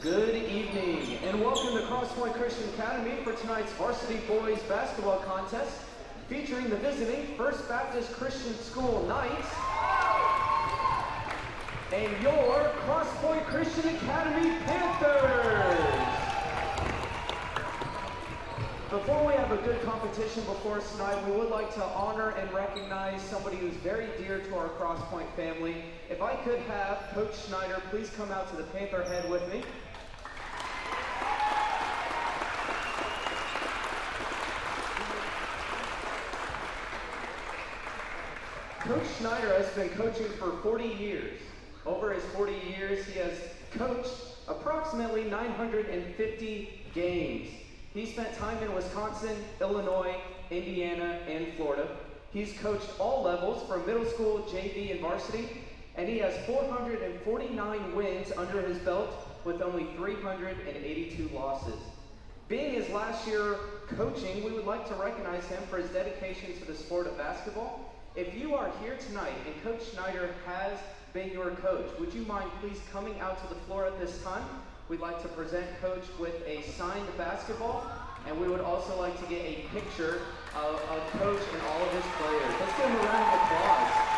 Good evening, and welcome to Crosspoint Christian Academy for tonight's Varsity Boys basketball contest, featuring the visiting First Baptist Christian School Knights and your Crosspoint Christian Academy Panthers. Before we have a good competition before us tonight, we would like to honor and recognize somebody who's very dear to our Crosspoint family. If I could have Coach Schneider please come out to the Panther head with me. Coach Schneider has been coaching for 40 years. Over his 40 years, he has coached approximately 950 games. He spent time in Wisconsin, Illinois, Indiana, and Florida. He's coached all levels from middle school, JV, and varsity, and he has 449 wins under his belt with only 382 losses. Being his last year coaching, we would like to recognize him for his dedication to the sport of basketball. If you are here tonight and Coach Schneider has been your coach, would you mind please coming out to the floor at this time? We'd like to present Coach with a signed basketball, and we would also like to get a picture of Coach and all of his players. Let's give him a round of applause.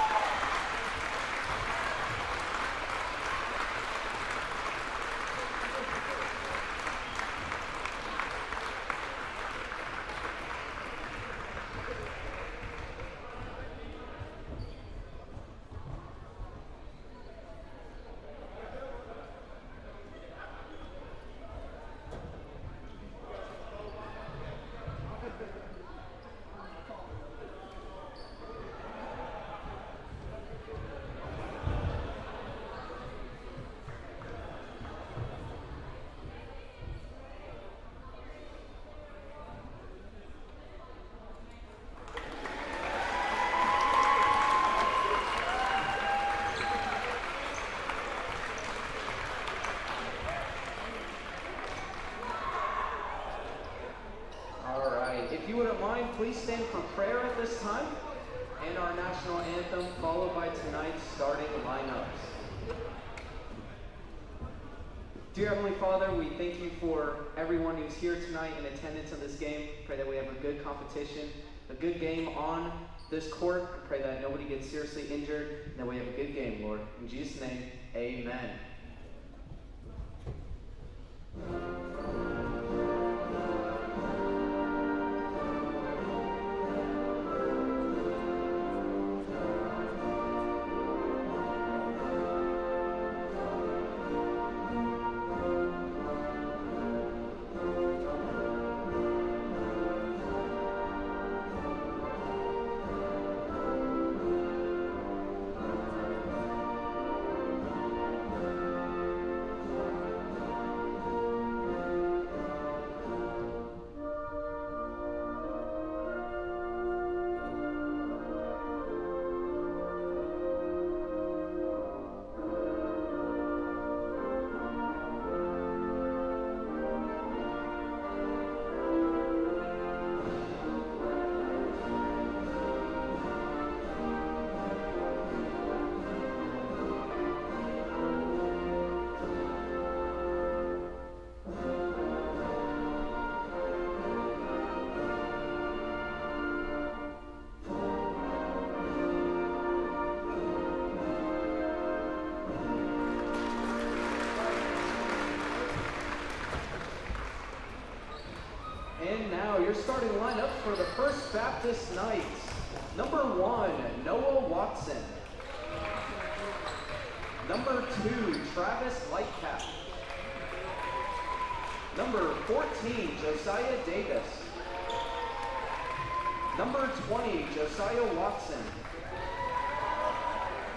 If you wouldn't mind, please stand for prayer at this time, and our national anthem, followed by tonight's starting lineups. Dear Heavenly Father, we thank you for everyone who's here tonight in attendance of this game. Pray that we have a good competition, a good game on this court. Pray that nobody gets seriously injured, and that we have a good game, Lord. In Jesus' name, amen. your starting lineup for the First Baptist Knights. Number 1, Noah Watson. Number 2, Travis Lightcap. Number 14, Josiah Davis. Number 20, Josiah Watson.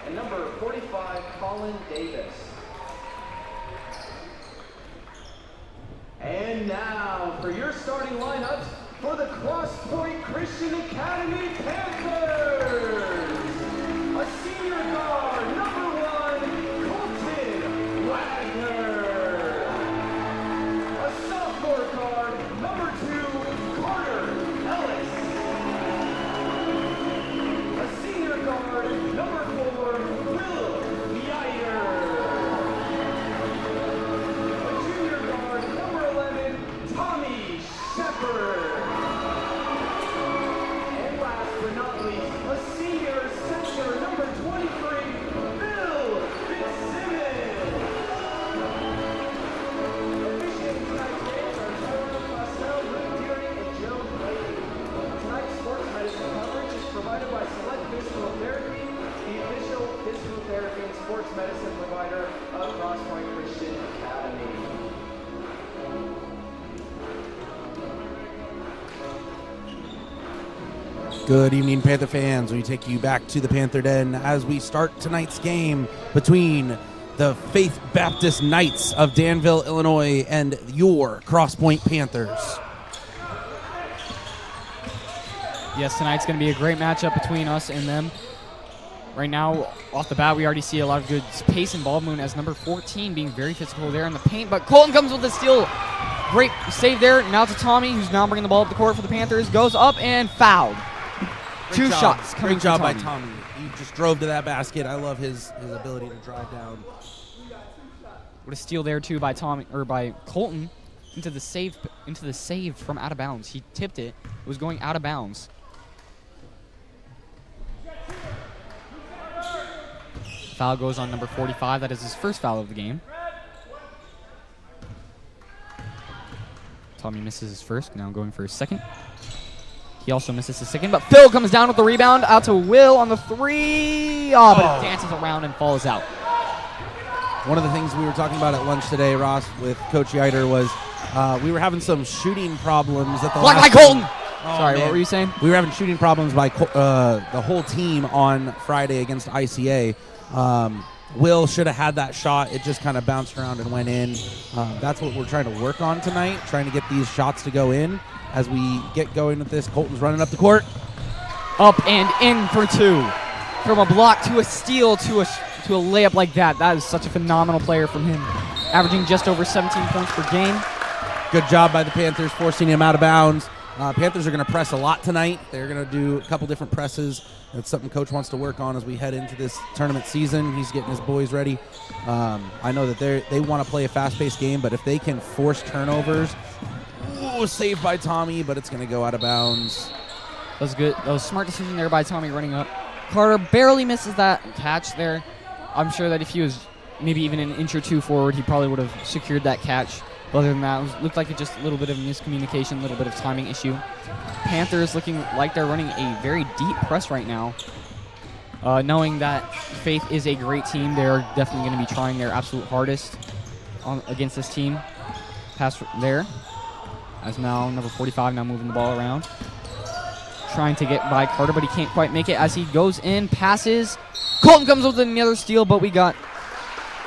And number 45, Colin Davis. And now for your starting lineups for the Cross Point Christian Academy Panthers. A senior guard, number 1, Colton Wagner. A sophomore guard, number 2, Carter Ellis. A senior guard, number 4, Will Meyer. A junior guard, number 11, Tommy Shepard. And last but not least, a senior center, number 23, Bill Fitzsimmons. Officiating tonight's games are Tyler Classell, Luke Deering, and Joe Clayton. Tonight's sports medicine coverage is provided by Select Physical Therapy, the official physical therapy and sports medicine provider of Cross Point Christian Academy. Good evening, Panther fans. We take you back to the Panther Den as we start tonight's game between the Faith Baptist Knights of Danville, Illinois, and your Cross Point Panthers. Yes, tonight's going to be a great matchup between us and them. Right now, off the bat, we already see a lot of good pace and ball movement as number 14 being very physical there in the paint. But Colton comes with a steal. Great save there. Now to Tommy, who's now bringing the ball up the court for the Panthers. Goes up and fouled. Two shots coming. Great job by Tommy. He just drove to that basket. I love his ability to drive down. What a steal there too by Tommy or by Colton into the save from out of bounds. He tipped it. It was going out of bounds. Foul goes on number 45. That is his first foul of the game. Tommy misses his first. Now going for his second. He also misses his second, but Phil comes down with the rebound out to Will on the 3. Oh, but it dances around and falls out. One of the things we were talking about at lunch today, Ross, with Coach Yiter was we were having some shooting problems at the Blocked by Colton! Sorry, man. What were you saying? We were having shooting problems by the whole team on Friday against ICA. Will should have had that shot. It just kind of bounced around and went in. That's what we're trying to work on tonight, trying to get these shots to go in. As we get going with this, Colton's running up the court. Up and in for 2. From a block to a steal to a layup like that. That is such a phenomenal player from him. Averaging just over 17 points per game. Good job by the Panthers forcing him out of bounds. Panthers are going to press a lot tonight. They're going to do a couple different presses. That's something Coach wants to work on as we head into this tournament season. He's getting his boys ready. I know that they want to play a fast-paced game, but if they can force turnovers, saved by Tommy, but it's going to go out of bounds. That was good. That was a smart decision there by Tommy running up. Carter barely misses that catch there. I'm sure that if he was maybe even an inch or two forward, he probably would have secured that catch. But other than that, it looked like it just a little bit of miscommunication, a little bit of timing issue. Panthers looking like they're running a very deep press right now. Knowing that Faith is a great team, they're definitely going to be trying their absolute hardest against this team. Pass there. As now number 45 now moving the ball around. Trying to get by Carter, but he can't quite make it as he goes in, passes. Colton comes with another steal, but we got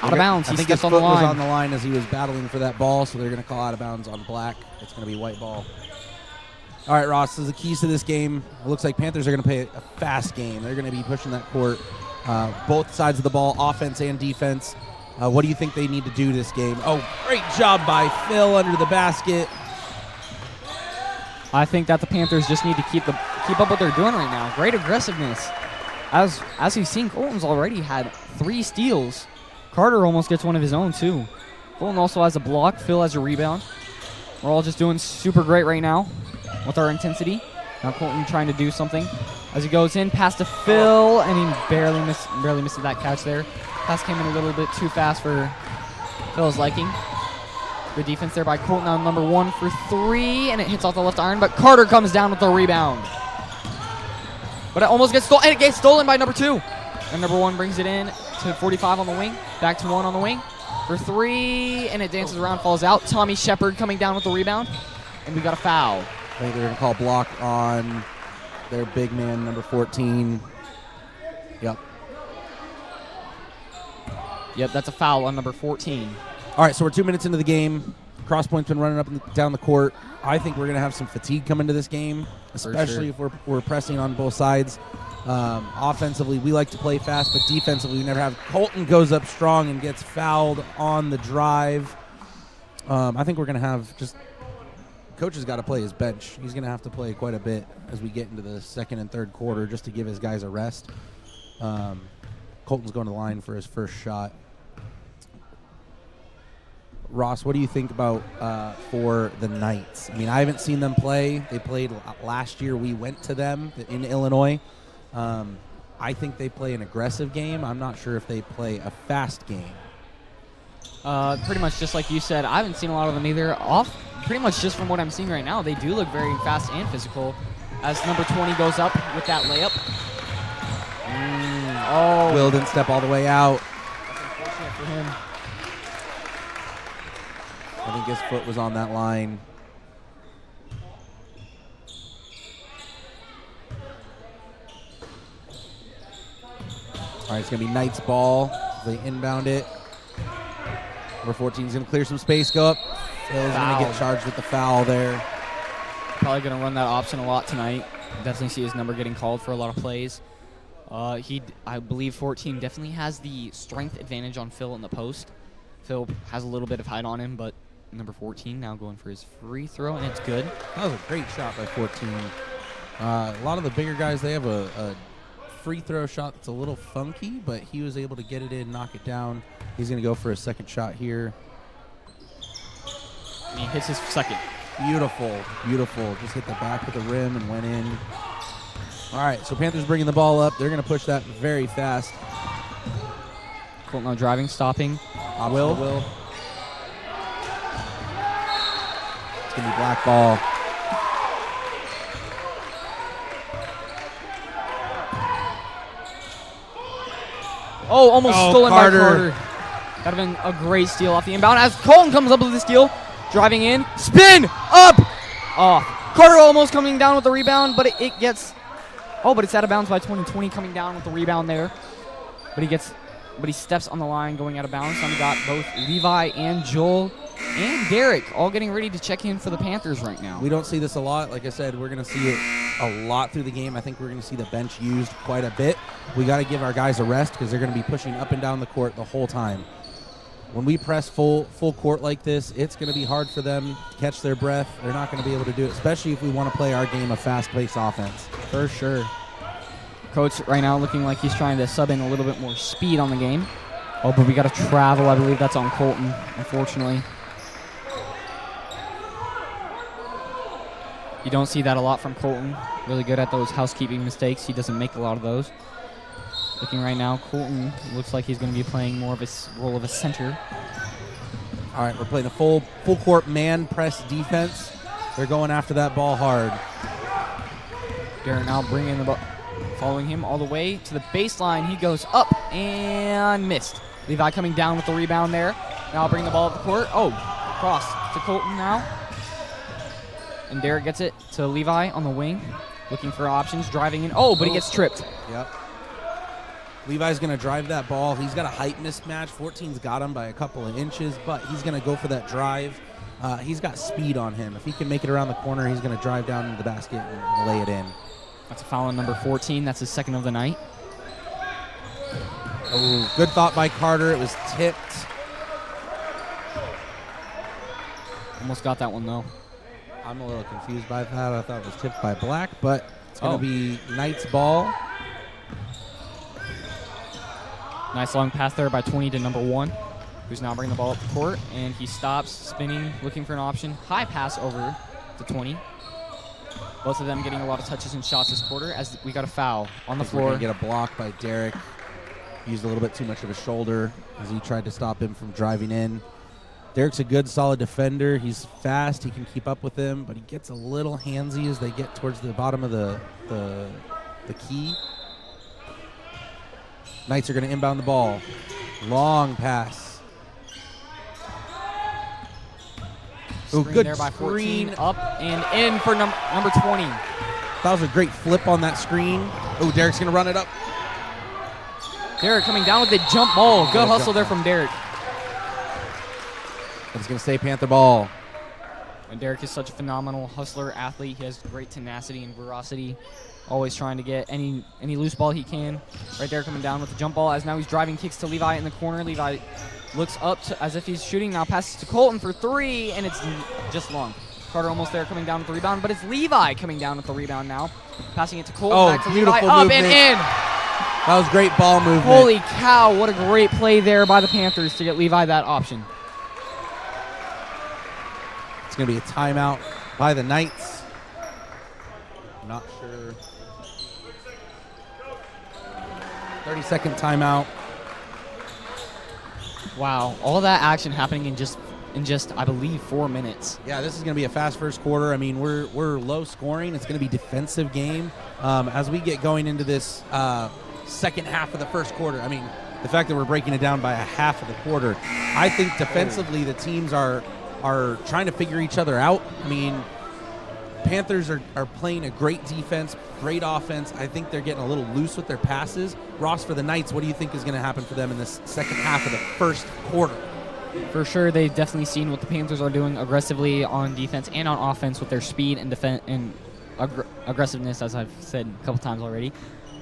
out of bounds. I think his foot was on the line as he was battling for that ball, so they're going to call out of bounds on black. It's going to be white ball. All right, Ross, the keys to this game. It looks like Panthers are going to play a fast game. They're going to be pushing that court, both sides of the ball, offense and defense. What do you think they need to do this game? Oh, great job by Phil under the basket. I think that the Panthers just need to keep up what they're doing right now. Great aggressiveness. As we've seen, Colton's already had 3 steals. Carter almost gets one of his own, too. Colton also has a block. Phil has a rebound. We're all just doing super great right now with our intensity. Now Colton trying to do something. As he goes in, pass to Phil, and he barely misses that catch there. Pass came in a little bit too fast for Phil's liking. Good defense there by Colton on number 1 for 3, and it hits off the left iron, but Carter comes down with the rebound. But it almost gets stolen, and it gets stolen by number 2. And number 1 brings it in to 45 on the wing, back to 1 on the wing for 3, and it dances around, falls out. Tommy Shepard coming down with the rebound, and we got a foul. I think they're going to call block on their big man, number 14. Yep. Yep, that's a foul on number 14. All right, so we're 2 minutes into the game. Crosspoint's been running up and down the court. I think we're going to have some fatigue come into this game, especially if we're pressing on both sides. Offensively, we like to play fast, but defensively, we never have. Colton goes up strong and gets fouled on the drive. I think we're going to have just – Coach has got to play his bench. He's going to have to play quite a bit as we get into the second and third quarter just to give his guys a rest. Colton's going to the line for his first shot. Ross, what do you think about for the Knights? I mean, I haven't seen them play. They played last year. We went to them in Illinois. I think they play an aggressive game. I'm not sure if they play a fast game. Pretty much just like you said, I haven't seen a lot of them either. Pretty much just from what I'm seeing right now, they do look very fast and physical. As number 20 goes up with that layup. Will didn't step all the way out. That's unfortunate for him. I think his foot was on that line. All right, it's going to be Knights ball. They inbound it. Number 14 is going to clear some space, go up. Phil's going to get charged with the foul there. Probably going to run that option a lot tonight. Definitely see his number getting called for a lot of plays. I believe 14 definitely has the strength advantage on Phil in the post. Phil has a little bit of height on him, but number 14 now going for his free throw, and it's good. That was a great shot by 14. A lot of the bigger guys, they have a free throw shot that's a little funky, but he was able to get it in, knock it down. He's going to go for a second shot here. And he hits his second. Beautiful, beautiful. Just hit the back of the rim and went in. All right, so Panthers bringing the ball up. They're going to push that very fast. Colton now driving, stopping. Will. It's going to be black ball. Oh, almost stolen Carter. by Carter. That would have been a great steal off the inbound. As Colton comes up with the steal, driving in, spin, up, off. Carter almost coming down with the rebound, but it gets, but it's out of bounds by 20. Coming down with the rebound there. But he steps on the line going out of bounds. So we got both Levi and Joel and Derek all getting ready to check in for the Panthers right now. We don't see this a lot. Like I said, we're going to see it a lot through the game. I think we're going to see the bench used quite a bit. We got to give our guys a rest because they're going to be pushing up and down the court the whole time. When we press full court like this, it's going to be hard for them to catch their breath. They're not going to be able to do it, especially if we want to play our game of fast-paced offense. For sure. Coach right now looking like he's trying to sub in a little bit more speed on the game. Oh, but we got to travel. I believe that's on Colton, unfortunately. You don't see that a lot from Colton. Really good at those housekeeping mistakes. He doesn't make a lot of those. Looking right now, Colton looks like he's going to be playing more of a role of a center. All right, we're playing a full court man press defense. They're going after that ball hard. Darren now bringing the ball, following him all the way to the baseline. He goes up and missed. Levi coming down with the rebound there. Now bringing the ball up the court. Oh, cross to Colton now. And Derek gets it to Levi on the wing. Looking for options, driving in. Oh, but he gets tripped. Yep. Levi's going to drive that ball. He's got a height mismatch. 14's got him by a couple of inches, but he's going to go for that drive. He's got speed on him. If he can make it around the corner, he's going to drive down into the basket and lay it in. That's a foul on number 14. That's his second of the night. Oh, good thought by Carter. It was tipped. Almost got that one, though. I'm a little confused by that. I thought it was tipped by Black, but it's going to be Knights ball. Nice long pass there by 20 to number 1, who's now bringing the ball up the court, and he stops, spinning, looking for an option. High pass over to 20. Both of them getting a lot of touches and shots this quarter as we got a foul on the floor. We're going to get a block by Derek. Used a little bit too much of a shoulder as he tried to stop him from driving in. Derek's a good, solid defender. He's fast. He can keep up with them, but he gets a little handsy as they get towards the bottom of the key. Knights are going to inbound the ball. Long pass. Oh, good there by 14. screen. Up and in for number 20. That was a great flip on that screen. Oh, Derek's going to run it up. Derek coming down with the jump ball. Good hustle there from Derek. It's going to stay Panther ball. And Derek is such a phenomenal hustler, athlete. He has great tenacity and veracity. Always trying to get any loose ball he can. Right there coming down with the jump ball as now he's driving kicks to Levi in the corner. Levi looks up as if he's shooting. Now passes to Colton for 3, and it's just long. Carter almost there coming down with the rebound, but it's Levi coming down with the rebound now. Passing it to Colton, back to Levi, up movement. and in. That was great ball movement. Holy cow, what a great play there by the Panthers to get Levi that option. It's going to be a timeout by the Knights. I'm not sure. 30-second timeout. Wow, all that action happening in just I believe 4 minutes. Yeah, this is going to be a fast first quarter. I mean, we're low scoring. It's going to be defensive game. As we get going into this second half of the first quarter, I mean, the fact that we're breaking it down by a half of the quarter, I think defensively the teams are trying to figure each other out. I mean, Panthers are playing a great defense, great offense. I think they're getting a little loose with their passes. Ross, for the Knights, what do you think is going to happen for them in this second half of the first quarter? For sure, they've definitely seen what the Panthers are doing aggressively on defense and on offense with their speed and defense and aggressiveness, as I've said a couple times already.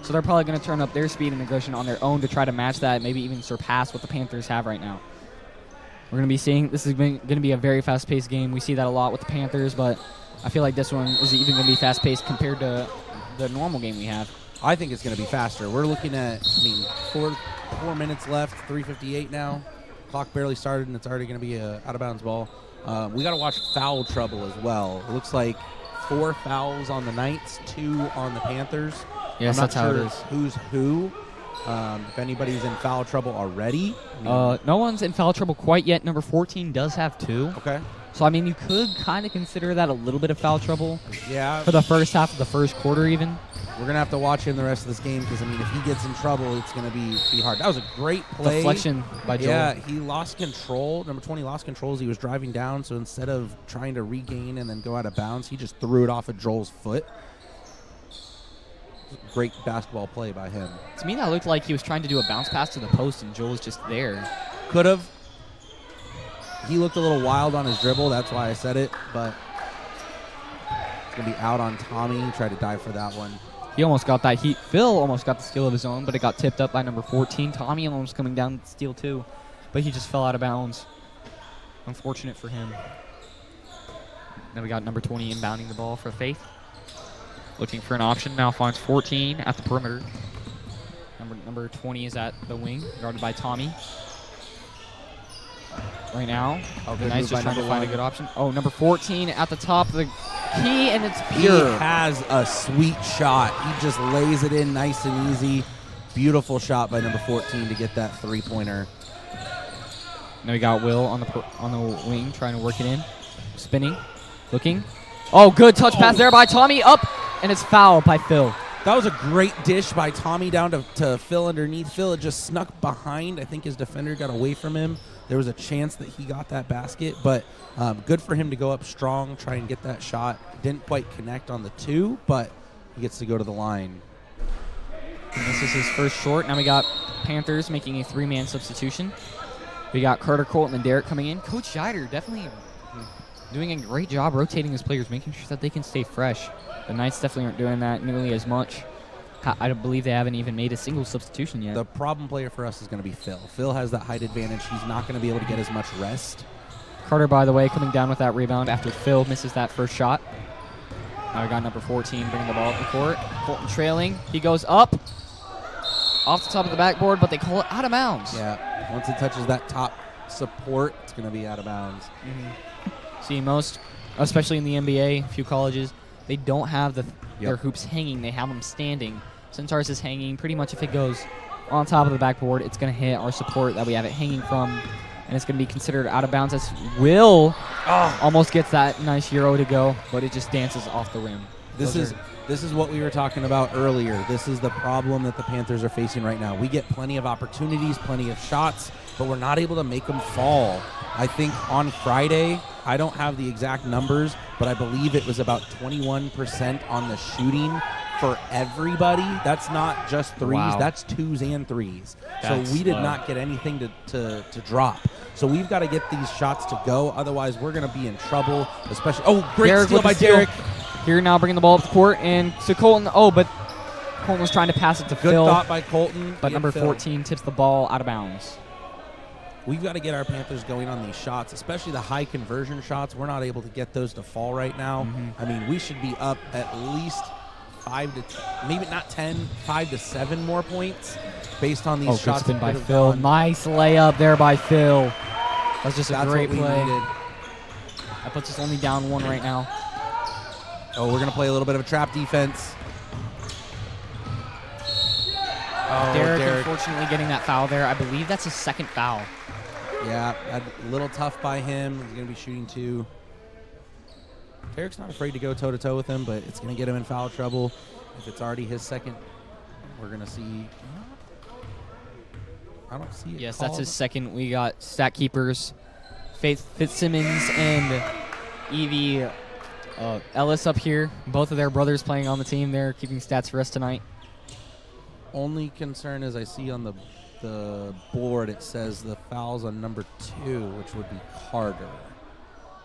So they're probably going to turn up their speed and aggression on their own to try to match that, maybe even surpass what the Panthers have right now. We're going to be seeing this is going to be a very fast-paced game. We see that a lot with the Panthers, but I feel like this one is even going to be fast-paced compared to the normal game we have. I think it's going to be faster. We're looking at, 4 minutes left, 3:58 now. Clock barely started, and it's already going to be a out-of-bounds ball. We got to watch foul trouble as well. It looks like 4 fouls on the Knights, 2 on the Panthers. Yes, I'm not that's how sure it is. Who's who. If anybody's in foul trouble already. No one's in foul trouble quite yet. Number 14 does have 2. Okay. So, I mean, you could kind of consider that a little bit of foul trouble Yeah. for the first half of the first quarter even. We're going to have to watch him the rest of this game because, if he gets in trouble, it's going to be hard. That was a great play. Deflection by Joel. Yeah, he lost control. Number 20 lost control as he was driving down, so instead of trying to regain and then go out of bounds, he just threw it off of Joel's foot. Great basketball play by him. To me, that looked like he was trying to do a bounce pass to the post, and Joel was just there. Could have. He looked a little wild on his dribble. That's why I said it, but it's going to be out on Tommy. He tried to dive for that one. He almost got that heat. Phil almost got the steal of his own, but it got tipped up by number 14. Tommy almost coming down to steal too, but he just fell out of bounds. Unfortunate for him. Then we got number 20 inbounding the ball for Faith. Looking for an option. Now finds 14 at the perimeter. Number 20 is at the wing, guarded by Tommy. Right now, the Knights just trying to find a good option. Oh, number 14 at the top of the key, and it's pure. He has a sweet shot. He just lays it in nice and easy. Beautiful shot by number 14 to get that three-pointer. Now we got Will on the wing trying to work it in. Spinning, looking. Oh, good touch pass there by Tommy. Up, and it's fouled by Phil. That was a great dish by Tommy down to Phil underneath. Phil had just snuck behind. I think his defender got away from him. There was a chance that he got that basket, but good for him to go up strong, try and get that shot. Didn't quite connect on the 2, but he gets to go to the line. And this is his first short. Now we got Panthers making a 3-man substitution. We got Carter, Colton, and Derek coming in. Coach Scheider definitely doing a great job rotating his players, making sure that they can stay fresh. The Knights definitely aren't doing that nearly as much. I don't believe they haven't even made a single substitution yet. The problem player for us is going to be Phil. Phil has that height advantage. He's not going to be able to get as much rest. Carter, by the way, coming down with that rebound after Phil misses that first shot. Now we got number 14 bringing the ball up the court. Colton trailing. He goes up off the top of the backboard, but they call it out of bounds. Yeah, once it touches that top support, it's going to be out of bounds. See, most, especially in the NBA, a few colleges, they don't have their hoops hanging. They have them standing. Since ours is hanging, pretty much if it goes on top of the backboard, it's going to hit our support that we have it hanging from, and it's going to be considered out of bounds as Will almost gets that nice Euro to go, but it just dances off the rim. This is what we were talking about earlier. This is the problem that the Panthers are facing right now. We get plenty of opportunities, plenty of shots, but we're not able to make them fall. I think on Friday, I don't have the exact numbers, but I believe it was about 21% on the shooting for everybody. That's not just threes. Wow. That's twos and threes. That's so we did not get anything to drop. So we've got to get these shots to go. Otherwise, we're going to be in trouble, especially. Oh, great Derek steal with by the steal. Derek. Here now bringing the ball up the court, and to Colton. Oh, but Colton was trying to pass it to Good Phil. thought by Colton. But number Phil. 14 tips the ball out of bounds. We've got to get our Panthers going on these shots, especially the high conversion shots. We're not able to get those to fall right now. I mean, we should be up at least 5 to maybe not 10, 5 to 7 more points based on these Good shots. spin by that have Phil. gone. Nice layup there by Phil. That's just a That's great what we play. needed. That puts us only down 1 right now. Oh, we're going to play a little bit of a trap defense. Oh, Derek unfortunately getting that foul there. I believe that's his second foul. Yeah, a little tough by him. He's going to be shooting 2. Derek's not afraid to go toe-to-toe with him, but it's going to get him in foul trouble. If it's already his second, we're going to see. I don't see it. Yes, called. that's his second. We got stat keepers, Faith Fitzsimmons and Evie Ellis up here. Both of their brothers playing on the team. They're keeping stats for us tonight. Only concern is I see on the board it says the foul's on number 2, which would be Carter.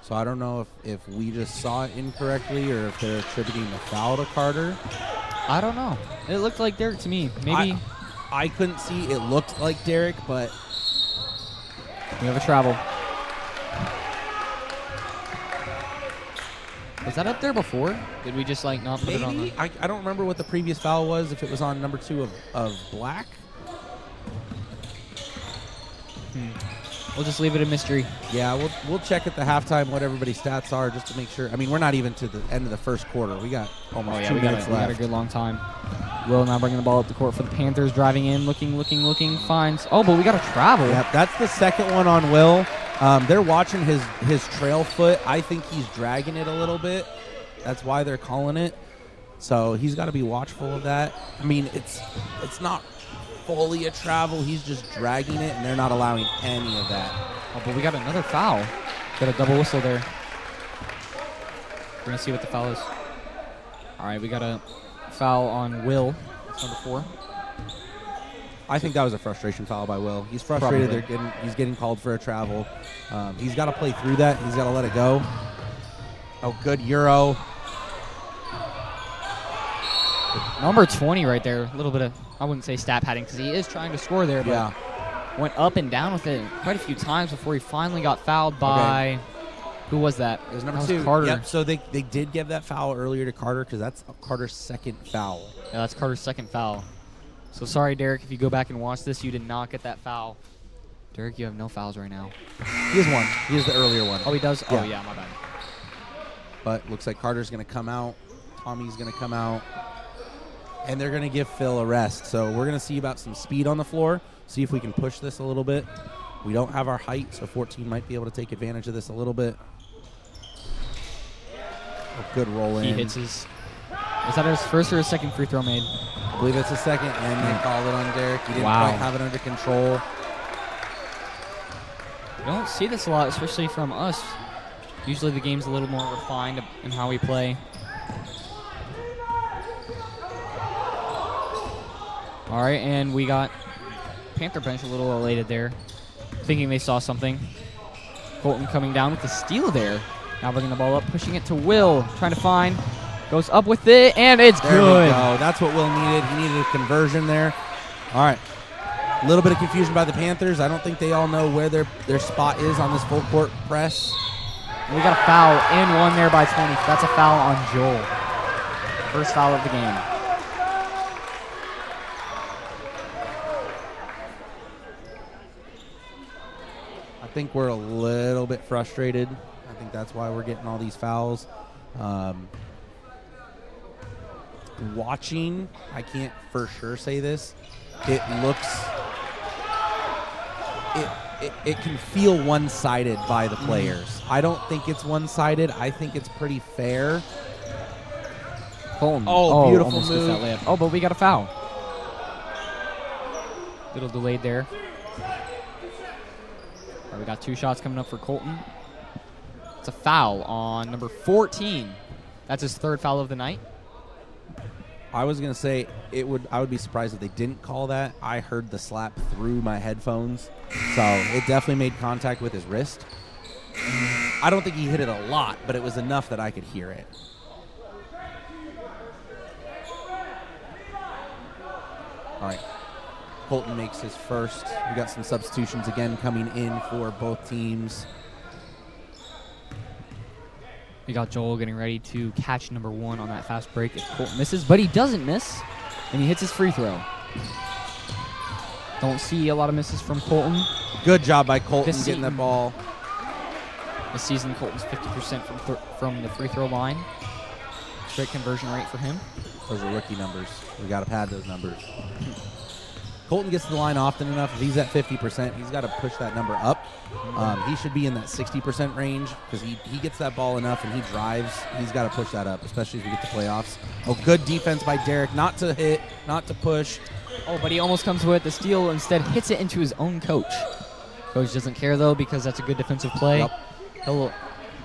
So I don't know if we just saw it incorrectly or if they're attributing the foul to Carter. I don't know. It looked like Derek to me. Maybe I couldn't see. It looked like Derek, but we have a travel. Was that up there before? Did we just like not put it on the... maybe. I don't remember what the previous foul was, if it was on number 2 of Black. We'll just leave it a mystery. Yeah, we'll check at the halftime what everybody's stats are just to make sure. I mean, we're not even to the end of the first quarter. We got almost 2 minutes we got a left. good long time. Will now bringing the ball up the court for the Panthers, driving in, looking, finds... Oh, but we got a travel. Yep, that's the second one on Will. They're watching his trail foot. I think he's dragging it a little bit. That's why they're calling it. So he's got to be watchful of that. I mean, it's not fully a travel. He's just dragging it, and they're not allowing any of that. Oh, but we got another foul. Got a double whistle there. We're going to see what the foul is. All right, we got a foul on Will. That's number 4. I think that was a frustration foul by Will. He's frustrated. Probably. He's getting called for a travel. He's got to play through that. He's got to let it go. Oh, good Euro. Number 20 right there. A little bit of, I wouldn't say stat padding because he is trying to score there, but Yeah. went up and down with it quite a few times before he finally got fouled by, who was that? It was number That 2. Carter. Yep, so they did give that foul earlier to Carter because that's Carter's second foul. Yeah, that's Carter's second foul. So sorry, Derek, if you go back and watch this, you did not get that foul. Derek, you have no fouls right now. He has one. He has the earlier one. Oh, he does? Yeah. Oh, yeah, my bad. But looks like Carter's going to come out. Tommy's going to come out. And they're going to give Phil a rest. So we're going to see about some speed on the floor, see if we can push this a little bit. We don't have our height, so 14 might be able to take advantage of this a little bit. A good roll in. He hits his... Was that his first or his second free throw made? I believe it's a second, and they called it on Derek. He didn't Wow. quite have it under control. You don't see this a lot, especially from us. Usually the game's a little more refined in how we play. All right, and we got Panther bench a little elated there, thinking they saw something. Colton coming down with the steal there. Now bringing the ball up, pushing it to Will, trying to find. Goes up with it, and it's There good. we go. That's what Will needed. He needed a conversion there. All right. A little bit of confusion by the Panthers. I don't think they all know where their spot is on this full court press. We got a foul and one there by 20. That's a foul on Joel. First foul of the game. I think we're a little bit frustrated. I think that's why we're getting all these fouls. Watching, I can't for sure say this. It it can feel one-sided by the players. I don't think it's one-sided. I think it's pretty fair. Colton. Oh, beautiful almost move. gets that layup. Oh, but we got a foul. Little delayed there. All right, we got 2 shots coming up for Colton. It's a foul on number 14. That's his 3rd foul of the night. I was going to say I would be surprised if they didn't call that. I heard the slap through my headphones, so it definitely made contact with his wrist. I don't think he hit it a lot, but it was enough that I could hear it. All right. Colton makes his first. We got some substitutions again coming in for both teams. We got Joel getting ready to catch number 1 on that fast break. If Colton misses, but he doesn't miss, and he hits his free throw. Don't see a lot of misses from Colton. Good job by Colton getting that ball. This season, Colton's 50% from the free throw line. Great conversion rate for him. Those are rookie numbers. We got to pad those numbers. Colton gets to the line often enough. If he's at 50%, he's got to push that number up. He should be in that 60% range because he gets that ball enough and he drives. He's got to push that up, especially as we get to playoffs. Oh, good defense by Derek. Not to hit, not to push. Oh, but he almost comes with the steal. Instead, hits it into his own coach. Coach doesn't care, though, because that's a good defensive play. Yep.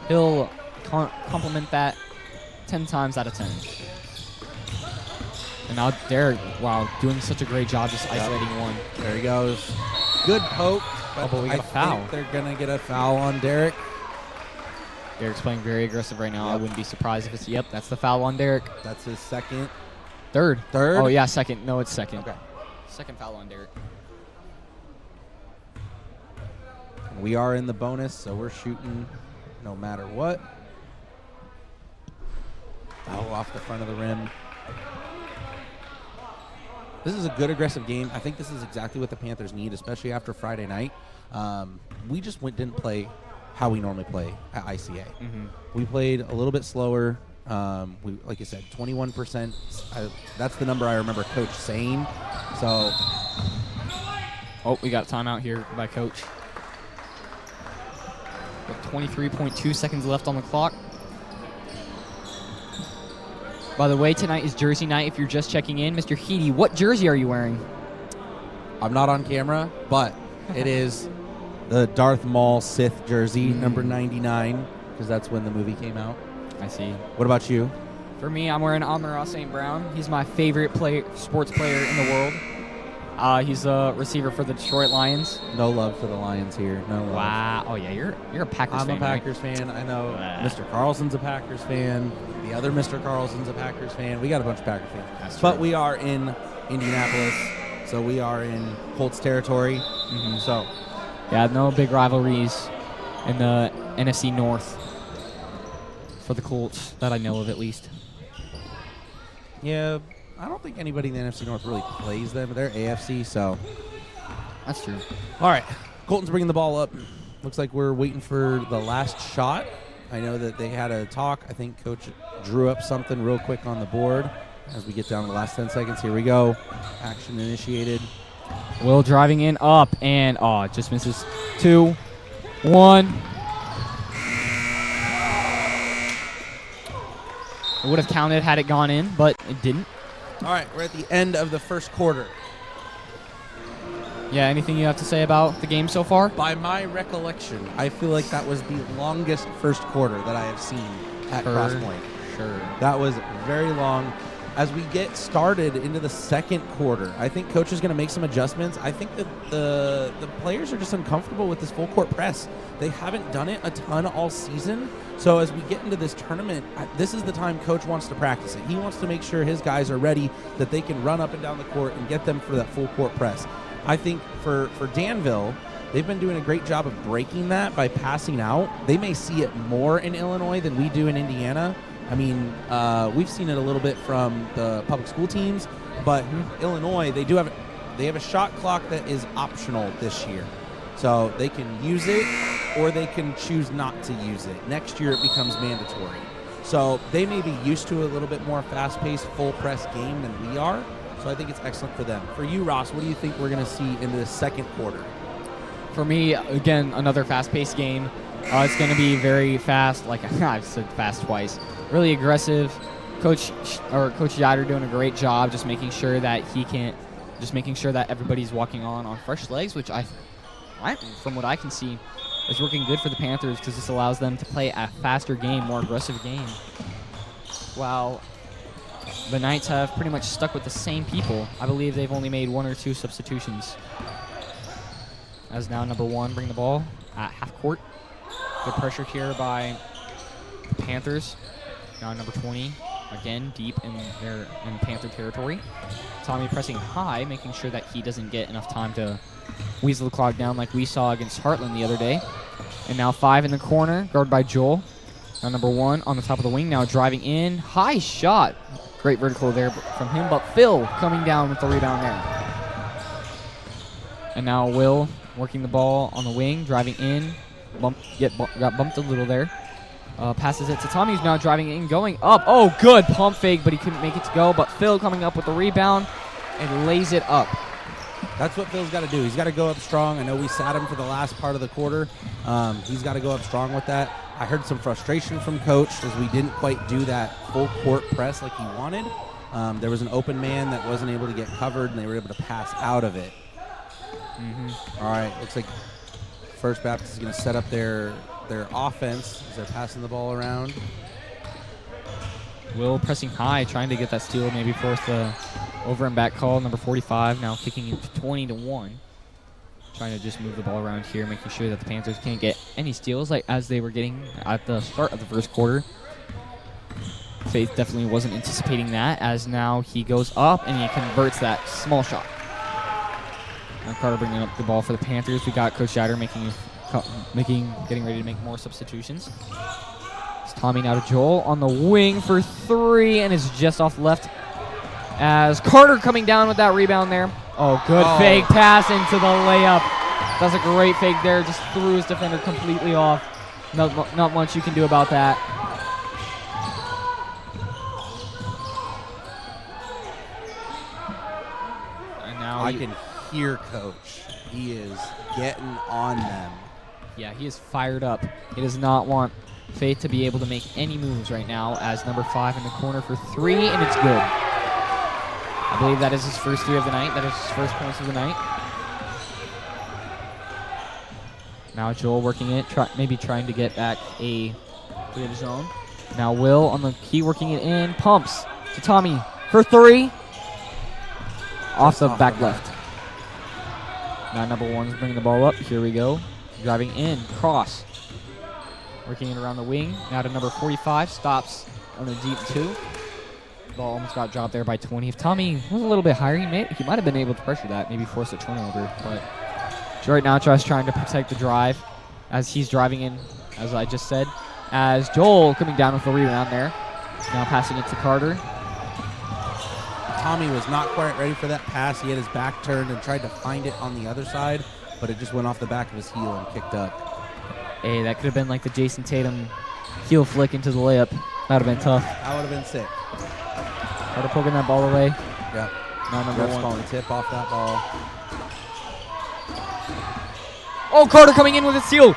He'll compliment that 10 times out of 10. And now Derek, wow, doing such a great job just isolating one. There he goes. Good poke. But we got a foul. Think they're going to get a foul on Derek. Derek's playing very aggressive right now. Yep. I wouldn't be surprised if it's, yep, that's the foul on Derek. That's his second. Third. Third? Oh, yeah, second. No, it's second. Okay. Second foul on Derek. We are in the bonus, so we're shooting no matter what. Foul off the front of the rim. This is a good aggressive game. I think this is exactly what the Panthers need, especially after Friday night. We just didn't play how we normally play at ICA. Mm-hmm. We played a little bit slower. We, like I said, 21%. That's the number I remember Coach saying. So, oh, we got timeout here by Coach. With 23.2 seconds left on the clock. By the way, tonight is jersey night. If you're just checking in, Mr. Heedy, what jersey are you wearing? I'm not on camera, but it is the Darth Maul Sith jersey, number 99, because that's when the movie came out. I see. What about you? For me, I'm wearing Amon-Ra St. Brown. He's my favorite sports player in the world. He's a receiver for the Detroit Lions. No love for the Lions here. No love. Wow. Oh, yeah, you're a Packers fan. I'm a Packers fan. I know Mr. Carlson's a Packers fan. The other Mr. Carlson's a Packers fan. We got a bunch of Packers fans. That's true. But we are in Indianapolis, so we are in Colts territory. Mm-hmm. So, yeah, no big rivalries in the NFC North for the Colts that I know of, at least. yeah, I don't think anybody in the NFC North really plays them. They're AFC, so. That's true. All right, Colton's bringing the ball up. Looks like we're waiting for the last shot. I know that they had a talk. I think Coach drew up something real quick on the board as we get down to the last 10 seconds. Here we go. Action initiated. Will driving in, up, and just misses. 2, 1. It would have counted had it gone in, but it didn't. All right, we're at the end of the first quarter. Yeah, anything you have to say about the game so far? By my recollection, I feel like that was the longest first quarter that I have seen at Crosspoint. Sure. That was very long. As we get started into the second quarter, I think Coach is going to make some adjustments. I think that the players are just uncomfortable with this full court press. They haven't done it a ton all season. So as we get into this tournament, this is the time Coach wants to practice it. He wants to make sure his guys are ready, that they can run up and down the court and get them for that full court press. I think for Danville, they've been doing a great job of breaking that by passing out. They may see it more in Illinois than we do in Indiana. I mean, we've seen it a little bit from the public school teams, but Illinois, they have a shot clock that is optional this year. So they can use it or they can choose not to use it. Next year it becomes mandatory. So they may be used to a little bit more fast-paced, full-press game than we are. So I think it's excellent for them. For you, Ross, what do you think we're going to see in the second quarter? For me, again, another fast-paced game. It's going to be very fast. Like I've said fast twice. Really aggressive. Coach Yader doing a great job just making sure that everybody's walking on fresh legs, which from what I can see, is working good for the Panthers because this allows them to play a faster game, more aggressive game. While the Knights have pretty much stuck with the same people. I believe they've only made 1 or 2 substitutions. As now number 1 bring the ball at half court. Good pressure here by the Panthers. Now number 20, again deep in Panther territory. Tommy pressing high, making sure that he doesn't get enough time to weasel the clock down like we saw against Heartland the other day. And now 5 in the corner, guarded by Joel. Now number 1 on the top of the wing, now driving in. High shot. Great vertical there from him, but Phil coming down with the rebound there. And now Will working the ball on the wing, driving in. Got bumped a little there. Passes it to Tommy, who's now driving in, going up. Oh, good pump fake, but he couldn't make it to go. But Phil coming up with the rebound and lays it up. That's what Phil's got to do. He's got to go up strong. I know we sat him for the last part of the quarter. He's got to go up strong with that. I heard some frustration from Coach as we didn't quite do that full court press like he wanted. There was an open man that wasn't able to get covered, and they were able to pass out of it. All right, looks like First Baptist is going to set up their offense as they're passing the ball around. Will pressing high, trying to get that steal, maybe force the over and back call. Number 45 now kicking it to 20-1. Trying to just move the ball around here, making sure that the Panthers can't get any steals like as they were getting at the start of the first quarter. Faith definitely wasn't anticipating that, as now he goes up and he converts that small shot. Now Carter bringing up the ball for the Panthers. We got Coach Yader getting ready to make more substitutions. It's Tommy now to Joel on the wing for 3, and it's just off left as Carter coming down with that rebound there. Oh, good fake pass into the layup. That's a great fake there. Just threw his defender completely off. Not much you can do about that. And now I can hear Coach. He is getting on them. Yeah, he is fired up. He does not want Faith to be able to make any moves right now as number 5 in the corner for 3, and it's good. I believe that is his first 3 of the night. That is his first points of the night. Now Joel working it, maybe trying to get back a clear zone. Now Will on the key working it in, pumps to Tommy for 3. Off the back left. Now number 1's bringing the ball up. Here we go. Driving in, cross. Working it around the wing. Now to number 45, stops on a deep 2. Ball almost got dropped there by 20. If Tommy was a little bit higher, he might have been able to pressure that, maybe force a turnover. But right now, Josh trying to protect the drive as he's driving in, as I just said. As Joel coming down with the rebound there. Now passing it to Carter. Tommy was not quite ready for that pass. He had his back turned and tried to find it on the other side, but it just went off the back of his heel and kicked up. Hey, that could have been like the Jason Tatum heel flick into the layup. That would have been tough. That would have been sick. Carter poking that ball away. Yeah. Now number 1 calling tip off that ball. Oh, Carter coming in with a steal.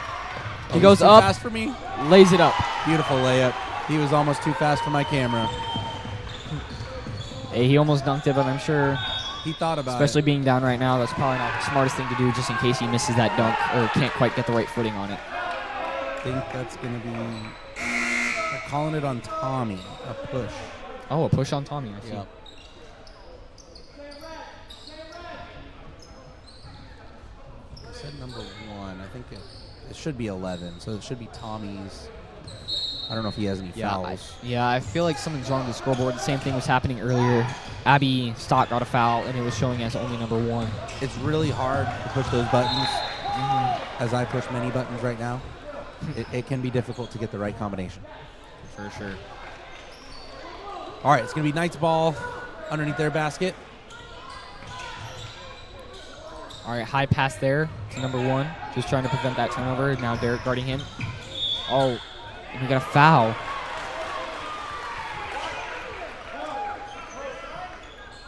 He goes up. Fast for me. Lays it up. Beautiful layup. He was almost too fast for my camera. Hey, he almost dunked it, but I'm sure he thought about especially it. being down right now, that's probably not the smartest thing to do just in case he misses that dunk or can't quite get the right footing on it. I think that's going to be, they're calling it on Tommy, a push. Oh, a push on Tommy, I see. Yep. I said number 1. I think it should be 11, so it should be Tommy's. I don't know if he has any fouls. I feel like something's wrong with the scoreboard. The same thing was happening earlier. Abby Stock got a foul, and it was showing as only number 1. It's really hard to push those buttons, as I push many buttons right now. It can be difficult to get the right combination. For sure. All right, it's going to be Knights ball underneath their basket. All right, high pass there to number 1. Just trying to prevent that turnover. Now Derek guarding him. Oh, and we got a foul.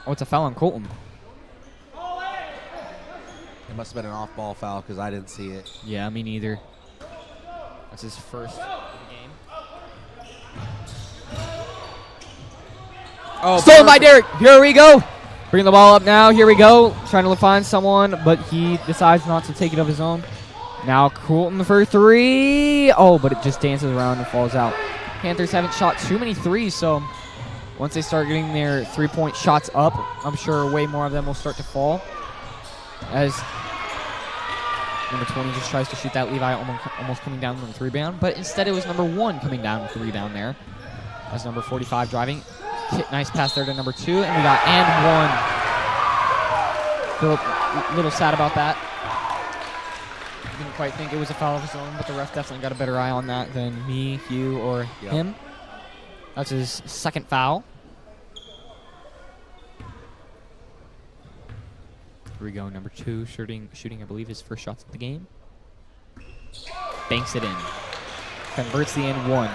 Oh, it's a foul on Colton. must have been an off-ball foul because I didn't see it. Yeah, me neither. That's his first of the game. Oh, stolen by Derek. Here we go. Bringing the ball up now. Here we go. Trying to find someone, but he decides not to take it of his own. Now Colton for 3. Oh, but it just dances around and falls out. Panthers haven't shot too many threes, so once they start getting their 3-point shots up, I'm sure way more of them will start to fall. As number 20 just tries to shoot that. Levi almost coming down with the rebound, but instead it was number 1 coming down with the rebound there. As number 45 driving. Nice pass there to number 2, and we got and 1. Philip, a little sad about that. Didn't quite think it was a foul of his own, but the ref definitely got a better eye on that than me, Hugh, or him. That's his second foul. Here we go, number 2, shooting, I believe, his first shots of the game. Banks it in. Converts the and 1.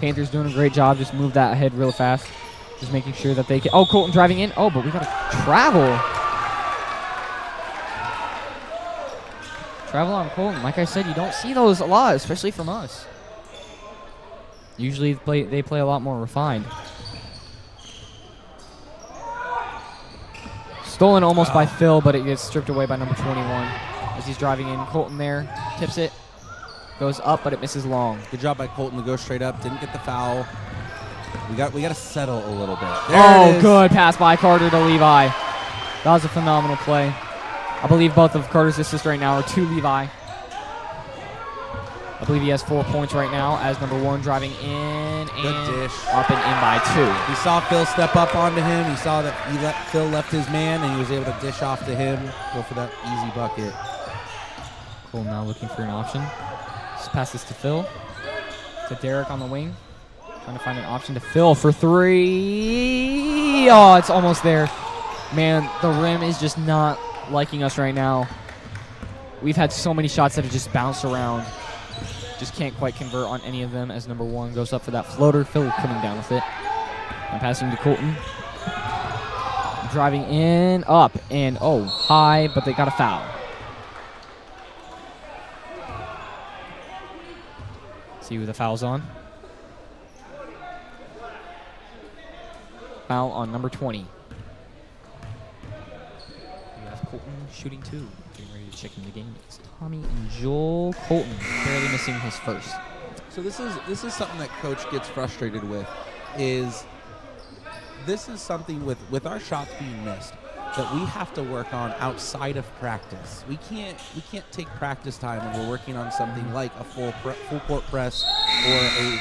Panthers doing a great job. Just move that ahead real fast. Just making sure that they can. Oh, Colton driving in. Oh, but we got to travel. Travel on Colton. Like I said, you don't see those a lot, especially from us. Usually they play a lot more refined. Stolen almost by Phil, but it gets stripped away by number 21 as he's driving in. Colton there. Tips it. Goes up, but it misses long. Good job by Colton to go straight up. Didn't get the foul. We got to settle a little bit. Oh, good pass by Carter to Levi. That was a phenomenal play. I believe both of Carter's assists right now are to Levi. I believe he has 4 points right now as number 1 driving in and up and in by 2. We saw Phil step up onto him. He saw that Phil left his man, and he was able to dish off to him. Go for that easy bucket. Cole now looking for an option. Just pass this to Phil. To Derek on the wing. Trying to find an option to Phil for 3. Oh, it's almost there. Man, the rim is just not liking us right now. We've had so many shots that have just bounced around. Just can't quite convert on any of them as number 1 goes up for that floater. Phil coming down with it. And passing to Colton. Driving in, up, and oh, high, but they got a foul. See who the foul's on. Foul on number 20. We have Colton shooting 2. Getting ready to check in the game. It's Tommy and Joel. Colton barely missing his first. So this is something that Coach gets frustrated with. Is this is something with our shots being missed that we have to work on outside of practice. We can't take practice time and we're working on something like a full court press or a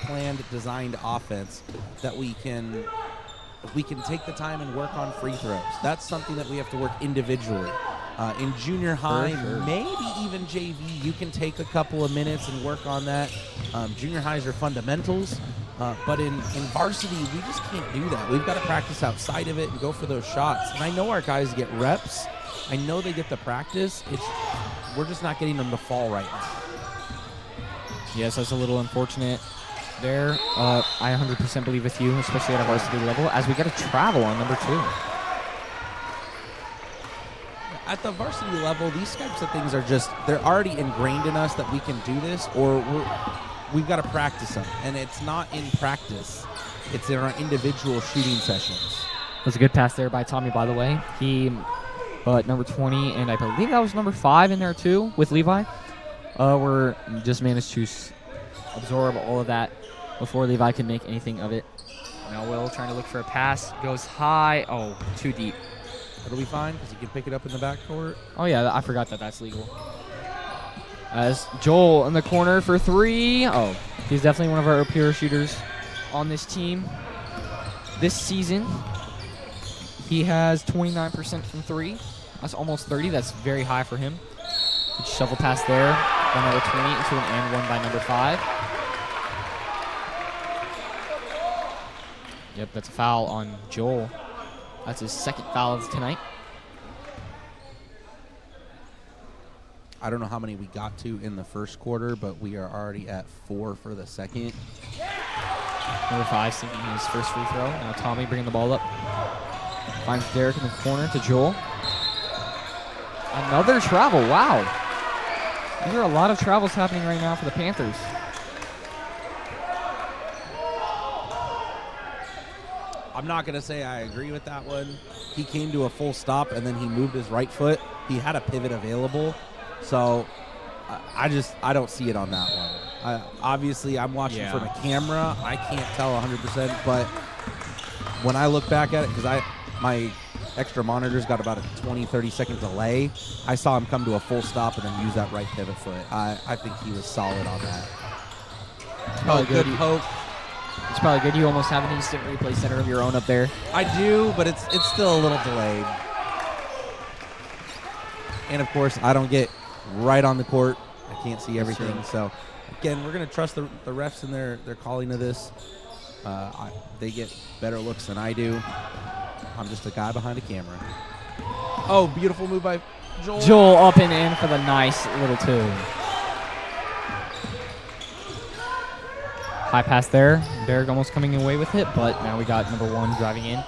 planned, designed offense that we can take the time and work on free throws. That's something that we have to work individually. In junior high, maybe even JV, you can take a couple of minutes and work on that. Junior highs are fundamentals, but in varsity, we just can't do that. We've got to practice outside of it and go for those shots. And I know our guys get reps. I know they get the practice. We're just not getting them to fall right now. Yes, that's a little unfortunate there. I 100% believe with you, especially at a varsity level, as we got to travel on number 2. At the varsity level, these types of things are they're already ingrained in us that we can do this, or we've got to practice them. And it's not in practice. It's in our individual shooting sessions. That was a good pass there by Tommy, by the way. He, number 20, and I believe that was number 5 in there too with Levi, were just managed to absorb all of that before Levi could make anything of it. Now Will trying to look for a pass. Goes high. Oh, too deep. It'll be fine because he can pick it up in the backcourt. Oh, yeah, I forgot that's legal. As Joel in the corner for 3. Oh, he's definitely one of our pure shooters on this team. This season, he has 29% from 3. That's almost 30. That's very high for him. Good shovel pass there by number 20 into an and 1 by number 5. Yep, that's a foul on Joel. That's his second foul of tonight. I don't know how many we got to in the first quarter, but we are already at 4 for the second. Number 5 sinking his first free throw. Now Tommy bringing the ball up. Finds Derek in the corner to Joel. Another travel. Wow. There are a lot of travels happening right now for the Panthers. I'm not going to say I agree with that one. He came to a full stop, and then he moved his right foot. He had a pivot available. So I don't see it on that one. Obviously, I'm watching from a camera. I can't tell 100%, but when I look back at it, because my extra monitor's got about a 20, 30-second delay, I saw him come to a full stop and then use that right pivot foot. I think he was solid on that. Probably good poke. It's probably good you almost have an instant replay center of your own up there. I do, but it's still a little delayed. And, of course, I don't get right on the court. I can't see everything. So, again, we're going to trust the refs in their calling of this. They get better looks than I do. I'm just a guy behind a camera. Oh, beautiful move by Joel. Joel up and in for the nice little two. High pass there. Derek almost coming away with it, but now we got number 1 driving in.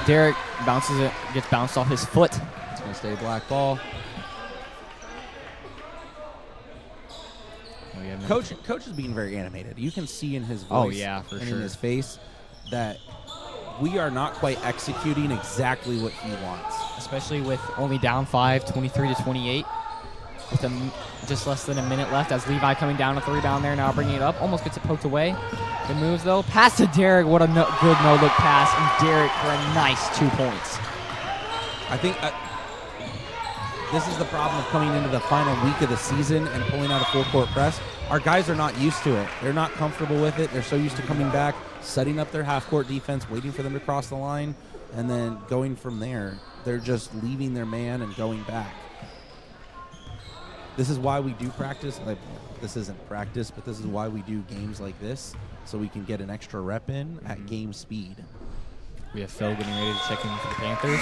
Derek bounces it, gets bounced off his foot. It's going to stay black ball. Coach is being very animated. You can see in his voice and in his face that we are not quite executing exactly what he wants. Especially with only down 5, 23-28. With just less than a minute left as Levi coming down with the rebound there, now bringing it up. Almost gets it poked away. Good moves, though. Pass to Derek. What a good no-look pass. And Derek for a nice 2 points. I think this is the problem of coming into the final week of the season and pulling out a full-court press. Our guys are not used to it. They're not comfortable with it. They're so used to coming back, setting up their half-court defense, waiting for them to cross the line, and then going from there. They're just leaving their man and going back. This is why we do practice. This isn't practice, but this is why we do games like this, so we can get an extra rep in at game speed. We have Phil getting ready to check in for the Panthers.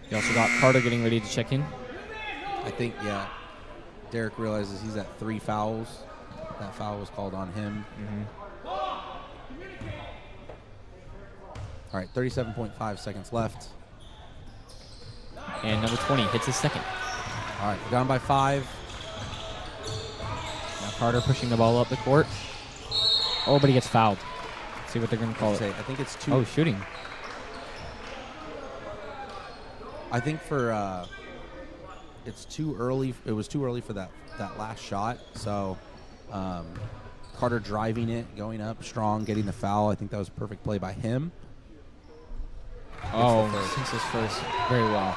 We also got Carter getting ready to check in. I think, Derek realizes he's at 3 fouls. That foul was called on him. All right, 37.5 seconds left. And number 20 hits his second. All right, we're down by 5. Now Carter pushing the ball up the court. Oh, but he gets fouled. Let's see what they're going to call it. I think it's 2. Oh, shooting. I think for it's too early. It was too early for that last shot. So Carter driving it, going up strong, getting the foul. I think that was a perfect play by him. Oh, since his first, very well.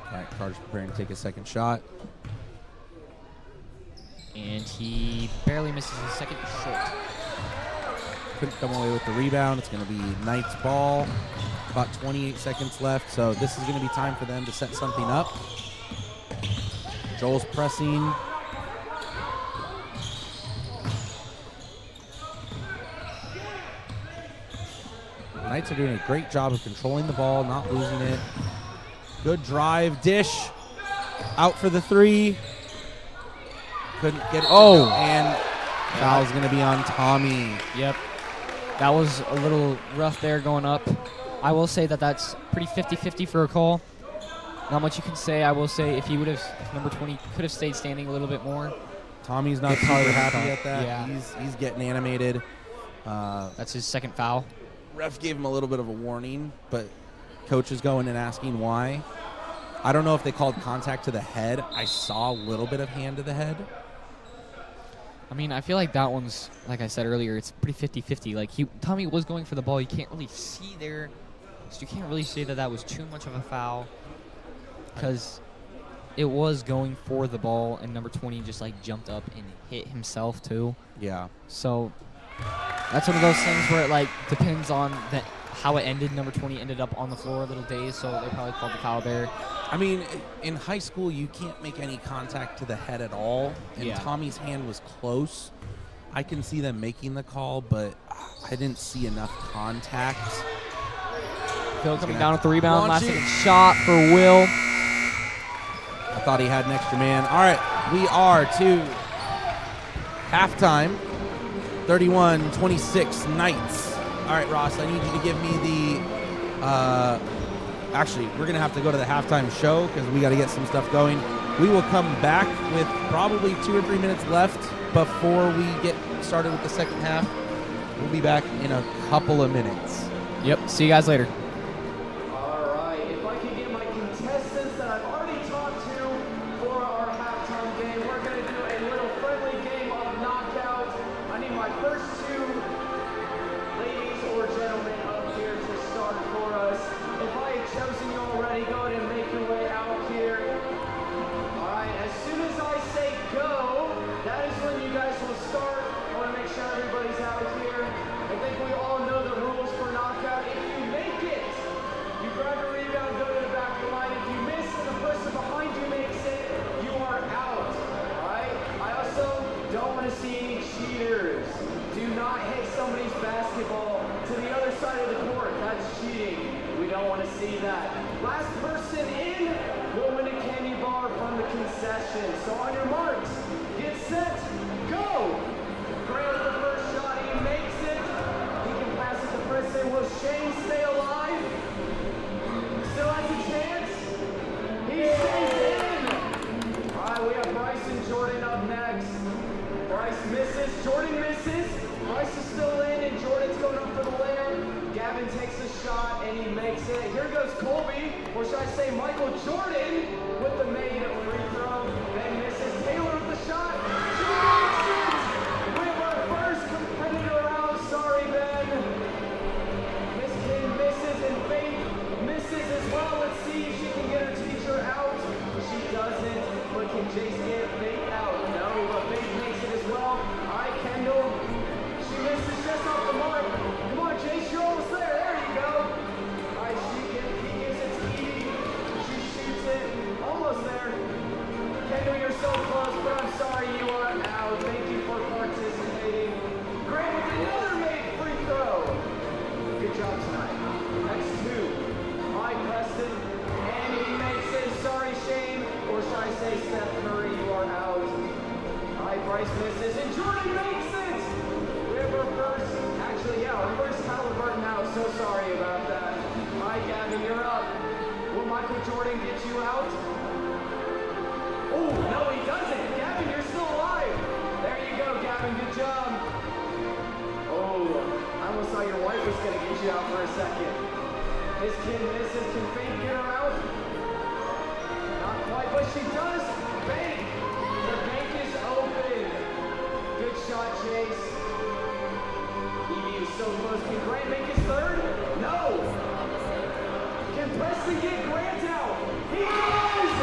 All right, Carter's preparing to take his second shot. And he barely misses his second short. Couldn't come away with the rebound. It's going to be Knight's ball. About 28 seconds left, so this is going to be time for them to set something up. Joel's pressing. Knights are doing a great job of controlling the ball, not losing it. Good drive, dish. Out for the 3. Couldn't get it. Oh. And foul's going to be on Tommy. Yep. That was a little rough there going up. I will say that that's pretty 50-50 for a call. Not much you can say. I will say if number 20 could have stayed standing a little bit more. Tommy's not super happy at that. Yeah. He's getting animated. That's his second foul. Ref gave him a little bit of a warning, but coach is going and asking why. I don't know if they called contact to the head. I saw a little bit of hand to the head. I mean, I feel like that one's, like I said earlier, it's pretty 50-50. Like, Tommy was going for the ball. You can't really see there. So you can't really say that that was too much of a foul because it was going for the ball, and number 20 just, like, jumped up and hit himself, too. Yeah. So that's one of those things where it, like, depends on how it ended. Number 20 ended up on the floor a little dazed, so they probably called the foul there. I mean, in high school, you can't make any contact to the head at all, and Yeah. Tommy's hand was close. I can see them making the call, but I didn't see enough contact. Phil coming down with the rebound. Last Launching. second shot for Will. I thought he had an extra man. All right, we are to Halftime, 31-26 Knights. All right, Ross, I need you to give me the actually, we're going to have to go to the halftime show because we got to get some stuff going. We will come back with probably 2 or 3 minutes left before we get started with the second half. We'll be back in a couple of minutes. Yep, see you guys later. All right, if I can get my contestants that I've already talked to for our halftime game, we're going to do a little friendly game of knockout. I need my first 2 ladies or gentlemen up here to start for us. If I had chosen you already, go ahead and make your way out here. All right, as soon as I say go, that is when you guys will start. I want to make sure everybody's out here. I think we all know the rules for knockout. If you make it, you grab a rebound, go to the back of the line. If you miss and the person behind you makes it, you are out. All right? I also don't want to see any cheaters. Do not hit somebody's basketball to the other side of the court. That's cheating. We don't want to see that. Last person in will win a candy bar from the concession. So on your marks, get set, go! Grant with the first shot, he makes it. He can pass it to Preston. Will Shane stay alive? Still has a chance. He stays in. All right, we have Bryce and Jordan up next. Bryce misses, Jordan misses. Bryce is still in, and Jordan's going up for the layup. Gavin takes a shot, and he makes it. Here goes Colby, or should I say Michael Jordan, with the made free throw. Then misses. Taylor with the shot. She makes it! We have our first competitor out. Sorry, Ben. Miss Kim misses, and Faith misses as well. Let's see if she can get her teacher out. She doesn't, but can Jace get Faith out? No, but Faith makes it as well. All right, Kendall. She misses just off the mark. Come on, Jace, you're almost there. There you go. All right, he gives it to Edie. She shoots it. Almost there. Kendall, you're so close, but I'm sorry you are out. Thank you for participating. Grant with another made free throw. Good job tonight. Next 2. All right, Preston. And he makes it. Sorry, Shane. Or should I say Steph Curry, you are out. All right, Bryce misses, and Jordan makes it. We have our first, actually, yeah, our first Halliburton out. So sorry about that. All right, Gavin, you're up. Will Michael Jordan get you out? Oh, no, he doesn't. Gavin, you're still alive. There you go, Gavin. Good job. Oh, I almost thought your wife was going to get you out for a second. This kid misses. Can Faith get her out? Not quite, but she does. Bank. The bank is open. Good shot, Chase. Evie is so close. Can Grant make his third? No. Can Preston get Grant out? He does!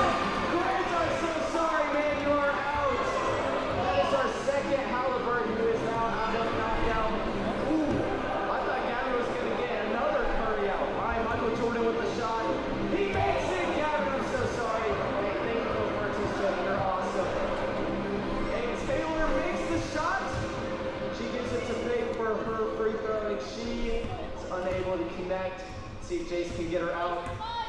Grant, I'm so sorry, man. You are out. That is our second Halliburton who is now out of knockout. Ooh, I thought Gavin was going to get another Curry out. All right, Michael Jordan with the shot. He makes it, Gavin. I'm so sorry. Hey, thank you for participating. You're awesome. And Taylor makes the shot. She gives it to Faith for her free throw, and she is unable to connect. See if Jace can get her out.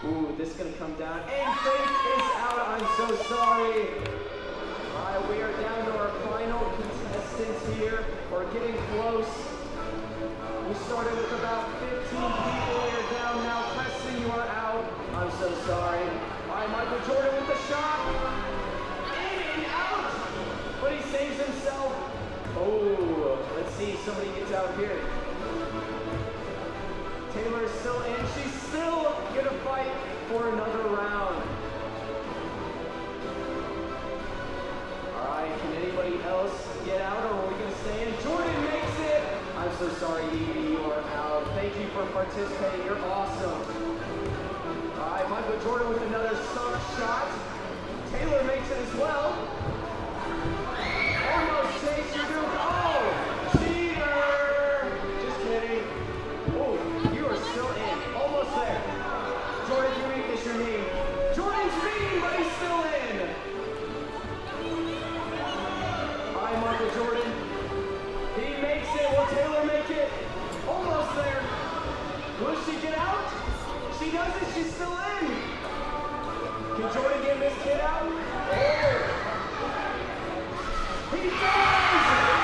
Ooh, this is going to come down. And Faith is out. I'm so sorry. All right, we are down to our final contestants here. We're getting close. We started with about 15 people. We are down now. Preston, you are out. I'm so sorry. All right, Michael Jordan with the shot. In and out. But he saves himself. Oh, let's see. Somebody gets out here. Taylor is still in. She's still going to fight for another round. All right, can anybody else get out, or are we going to stay in? Jordan makes it. I'm so sorry, Evie, you are out. Thank you for participating. You're awesome. All right, Michael Jordan with another sunk shot. Taylor makes it as well. Almost takes your dude. Oh, cheater. Just kidding. Oh, you are still in. Almost there. Jordan, you make this your name. Jordan's beating, but he's still in. All right, Michael Jordan. He makes it. Will Taylor make it? Almost there. Will she get out? She doesn't. She's still in. Can Jordan get this kid out? Oh. He does!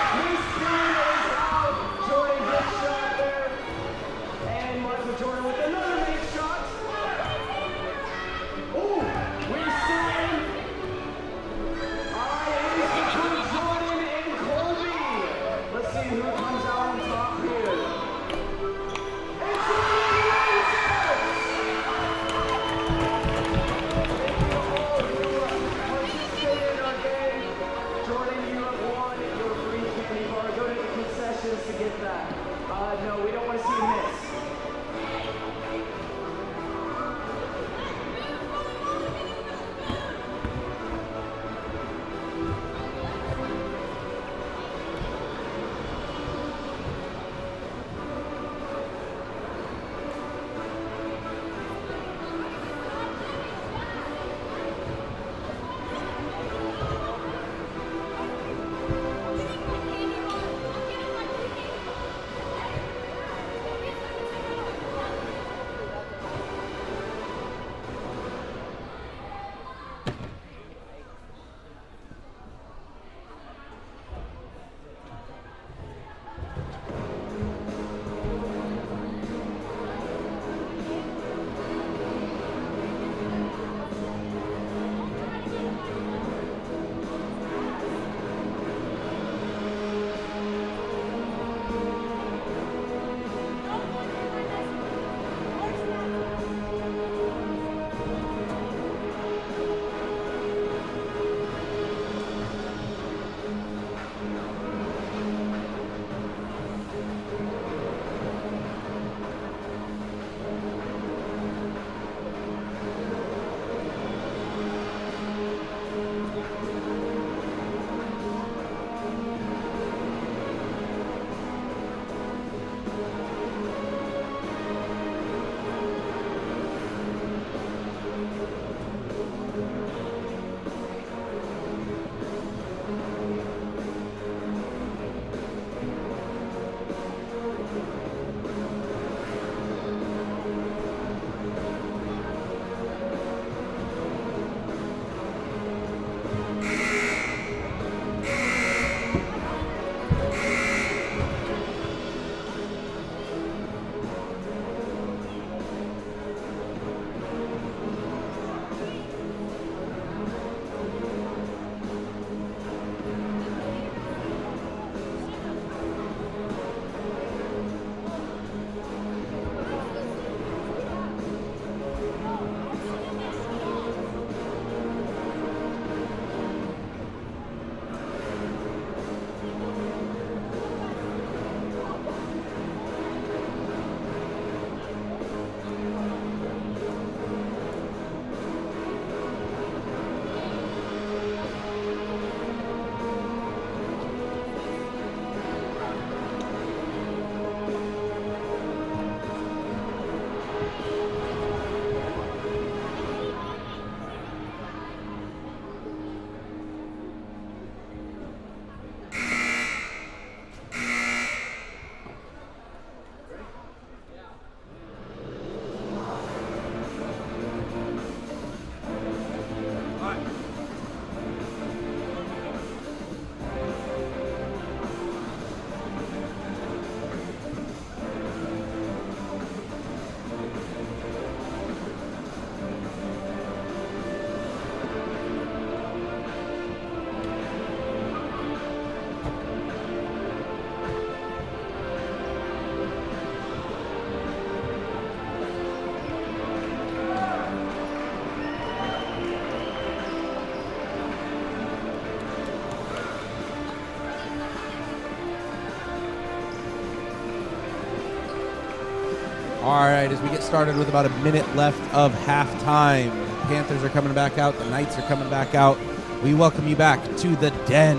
All right, as we get started with about a minute left of halftime, the Panthers are coming back out. The Knights are coming back out. We welcome you back to the Den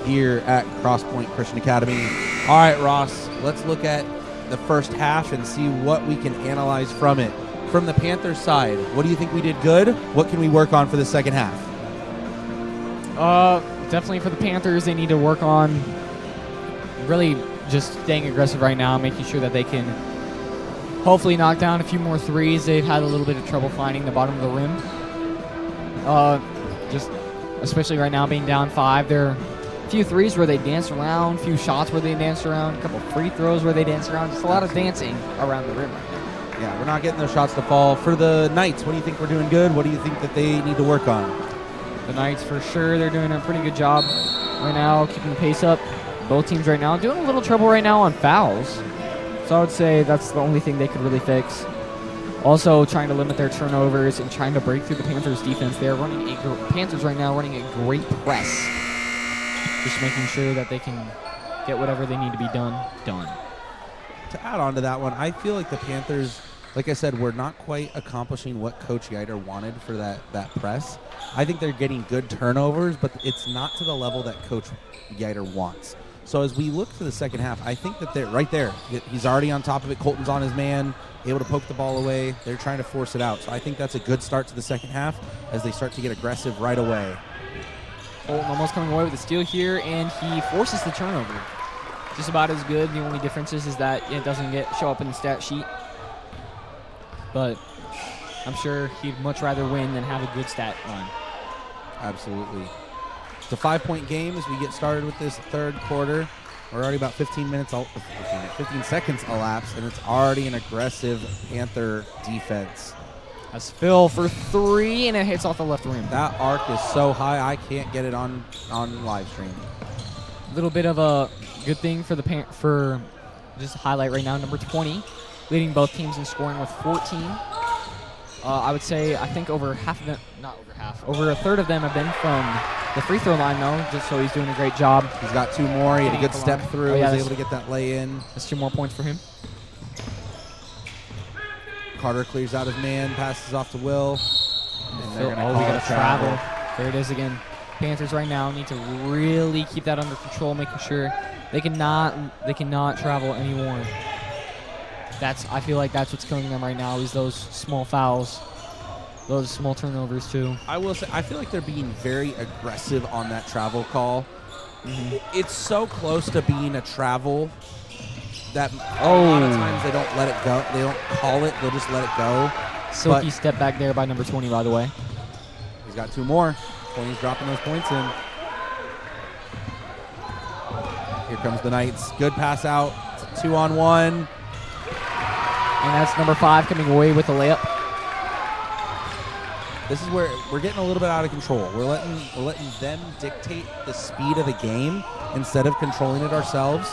here at Cross Point Christian Academy. All right, Ross, let's look at the first half and see what we can analyze from it. From the Panthers side, what do you think we did good? What can we work on for the second half? Definitely for the Panthers, they need to work on really just staying aggressive right now, making sure that they can hopefully knock down a few more threes. They've had a little bit of trouble finding the bottom of the rim. Just especially right now being down 5, there are a few threes where they dance around, a few shots where they dance around, a couple free throws where they dance around, just a lot of dancing around the rim right now. Yeah, we're not getting those shots to fall. For the Knights, what do you think we're doing good? What do you think that they need to work on? The Knights, for sure, they're doing a pretty good job right now, keeping the pace up. Both teams right now doing a little trouble right now on fouls. So I would say that's the only thing they could really fix. Also trying to limit their turnovers and trying to break through the Panthers defense. They're running Panthers right now running a great press. Just making sure that they can get whatever they need to be done. To add on to that one, I feel like the Panthers, like I said, we're not quite accomplishing what Coach Yeiter wanted for that press. I think they're getting good turnovers, but it's not to the level that Coach Yeiter wants. So as we look to the second half, I think that they're right there. He's already on top of it. Colton's on his man, able to poke the ball away. They're trying to force it out. So I think that's a good start to the second half as they start to get aggressive right away. Colton almost coming away with a steal here, and he forces the turnover. Just about as good. The only difference is that it doesn't show up in the stat sheet. But I'm sure he'd much rather win than have a good stat line. Absolutely. It's a 5-point game as we get started with this third quarter. We're already about 15 seconds elapsed, and it's already an aggressive Panther defense. That's Phil for 3, and it hits off the left rim. That arc is so high, I can't get it on live stream. A little bit of a good thing for just a highlight right now, number 20, leading both teams in scoring with 14. I would say I think over half of them, not over half, over a third of them have been from the free throw line, though, just so he's doing a great job. He's got 2 more. He had a good step through. He was able to get that lay in. That's 2 more points for him. Carter clears out his man, passes off to Will. And we got to travel. There it is again. Panthers right now need to really keep that under control, making sure they cannot travel anymore. I feel like that's what's killing them right now is those small fouls, those small turnovers too. I will say I feel like they're being very aggressive on that travel call. Mm-hmm. It's so close to being a travel that a lot of times they don't let it go. They don't call it. They'll just let it go. Silky step back there by number 20, by the way. He's got 2 more. 20's dropping those points in. Here comes the Knights. Good pass out. It's a 2-on-1. And that's number 5 coming away with a layup. This is where we're getting a little bit out of control. We're letting them dictate the speed of the game instead of controlling it ourselves.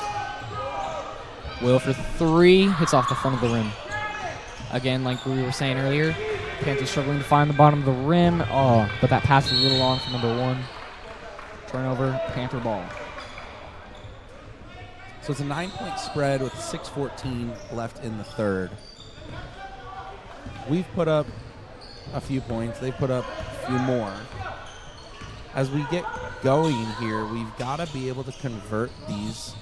Will for 3, hits off the front of the rim. Again, like we were saying earlier, Panthers struggling to find the bottom of the rim. But that pass is a little long from number 1. Turnover, Panther ball. So it's a 9-point spread with 6:14 left in the third. We've put up a few points. They've put up a few more. As we get going here, we've got to be able to convert these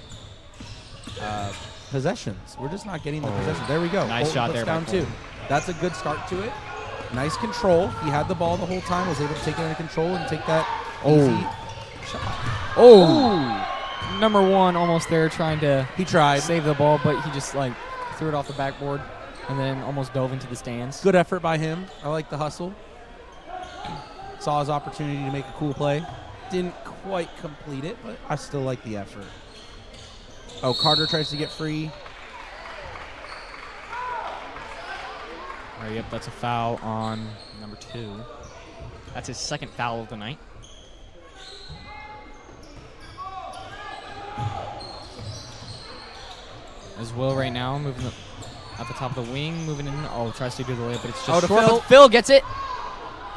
possessions. We're just not getting the possessions. There we go. Nice shot there. Down 2. That's a good start to it. Nice control. He had the ball the whole time, was able to take it into control and take that easy shot. Number 1 almost there trying to save the ball, but he just threw it off the backboard and then almost dove into the stands. Good effort by him. I like the hustle. Saw his opportunity to make a cool play. Didn't quite complete it, but I still like the effort. Carter tries to get free. Yep, that's a foul on number 2. That's his second foul of the night. As Will right now moving up at the top of the wing, moving in. Tries to do the layup, but it's just short. But Phil gets it.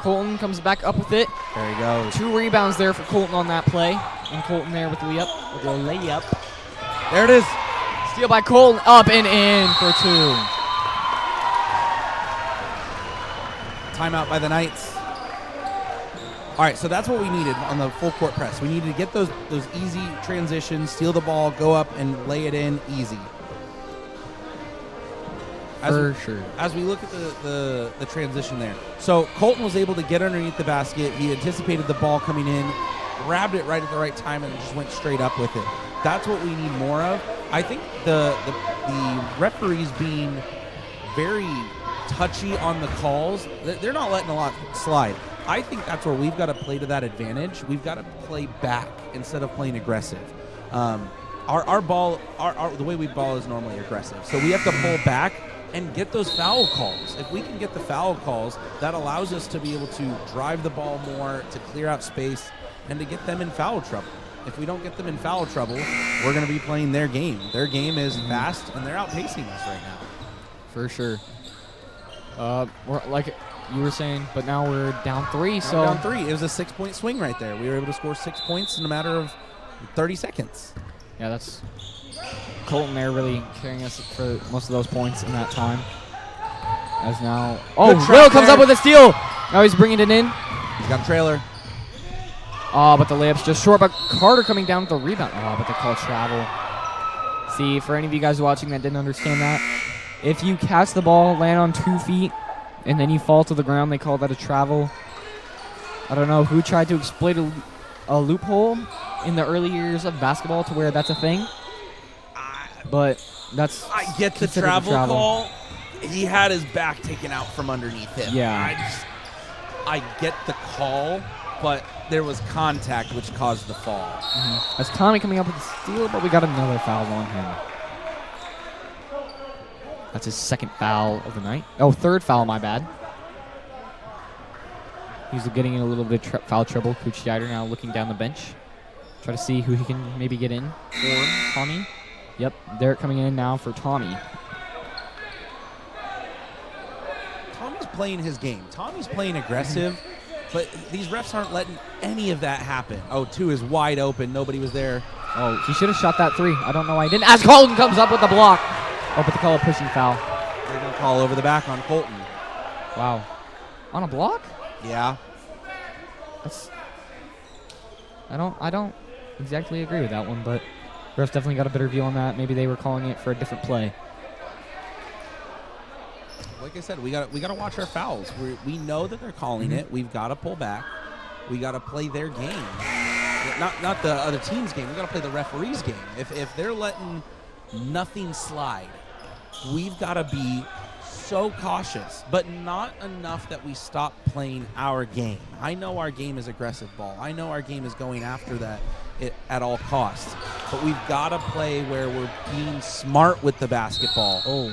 Colton comes back up with it. There he goes. 2 rebounds there for Colton on that play. And Colton there with the layup. There it is. Steal by Colton, up and in for 2. Timeout by the Knights. All right, so that's what we needed on the full court press. We needed to get those easy transitions, steal the ball, go up, and lay it in easy. For sure. As we look at the transition there. So Colton was able to get underneath the basket. He anticipated the ball coming in, grabbed it right at the right time, and just went straight up with it. That's what we need more of. I think the referees being very touchy on the calls, they're not letting a lot slide. I think that's where we've got to play to that advantage. We've got to play back instead of playing aggressive. Our ball, the way we ball is normally aggressive. So we have to pull back and get those foul calls. If we can get the foul calls, that allows us to be able to drive the ball more, to clear out space, and to get them in foul trouble. If we don't get them in foul trouble, we're going to be playing their game. Their game is fast, and they're outpacing us right now. For sure. We're, like you were saying, but now we're down 3. So down 3. It was a 6-point swing right there. We were able to score 6 points in a matter of 30 seconds. Yeah, that's Colton there really carrying us for most of those points in that time. As now, Will comes up with a steal. Now he's bringing it in. He's got a trailer. Oh, but the layup's just short. But Carter coming down with the rebound. Oh, but they call travel. See, for any of you guys watching that didn't understand that, if you catch the ball, land on 2 feet, and then you fall to the ground, they call that a travel. I don't know who tried to exploit a loophole in the early years of basketball to where that's a thing. But that's I get the travel call. He had his back taken out from underneath him. Yeah. I get the call, but there was contact which caused the fall. Mm-hmm. As Tommy coming up with the steal, but we got another foul on him. That's his 2nd foul of the night. Oh, 3rd foul, my bad. He's getting in a little bit of foul trouble. Coach Dieter now looking down the bench. Try to see who he can maybe get in for Tommy. Yep, Derek coming in now for Tommy. Tommy's playing his game. Tommy's playing aggressive, but these refs aren't letting any of that happen. Oh, 2 is wide open. Nobody was there. Oh, he should have shot that 3. I don't know why he didn't. As Colton comes up with the block. Oh, but they call a pushing foul. They're going to call over the back on Colton. Wow. On a block? Yeah. That's. I don't exactly agree with that one, but refs definitely got a better view on that. Maybe they were calling it for a different play. Like I said, we got to watch our fouls. We know that they're calling it. We've got to pull back. We got to play their game, not the other team's game. We got to play the referee's game. If they're letting nothing slide, we've got to be so cautious, but not enough that we stop playing our game. I know our game is aggressive ball. I know our game is going after that at all costs, but we've got to play where we're being smart with the basketball. Oh,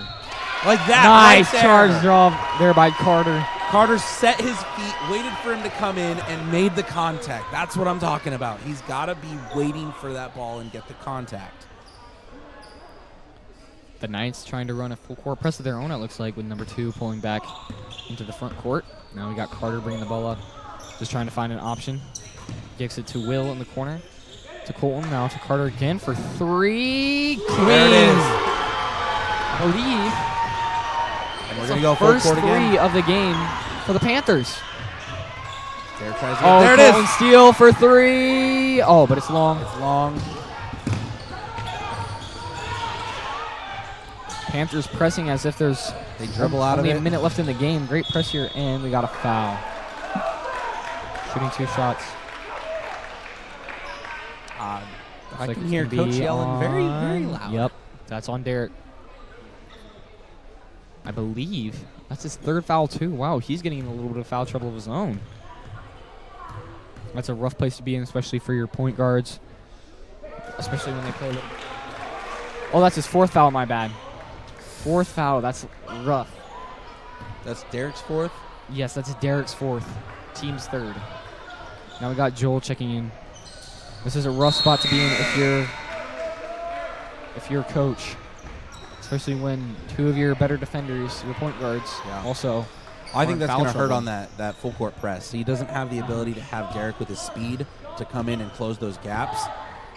like that. Nice right charge draw there by Carter. Carter set his feet, waited for him to come in, and made the contact. That's what I'm talking about. He's got to be waiting for that ball and get the contact. The Knights trying to run a full court press of their own, it looks like, with number 2 pulling back into the front court. Now we got Carter bringing the ball up, just trying to find an option. Kicks it to Will in the corner. To Colton, now to Carter again for 3. Clean. There it is. I believe. And we're going to go full first court 3 again. of the game for the Panthers. There tries to Oh, there it Colton is. steal for 3. Oh, but it's long. It's long. Panthers pressing as if there's They dribble out of only it. a minute left in the game. Great press here, and we got a foul. Shooting 2 shots. I like can it's hear gonna Coach be yelling very, very on- loud. Yep, that's on Derek. I believe that's his 3rd foul too. Wow, he's getting in a little bit of foul trouble of his own. That's a rough place to be in, especially for your point guards, especially when they play. Oh, that's his 4th foul. My bad. 4th foul. That's rough. That's Derek's 4th. Yes, that's Derek's 4th. Team's 3rd. Now we got Joel checking in. This is a rough spot to be in if you're a coach, especially when 2 of your better defenders, your point guards, also. I think that's going to hurt trouble. on that full court press. He doesn't have the ability to have Derek with his speed to come in and close those gaps.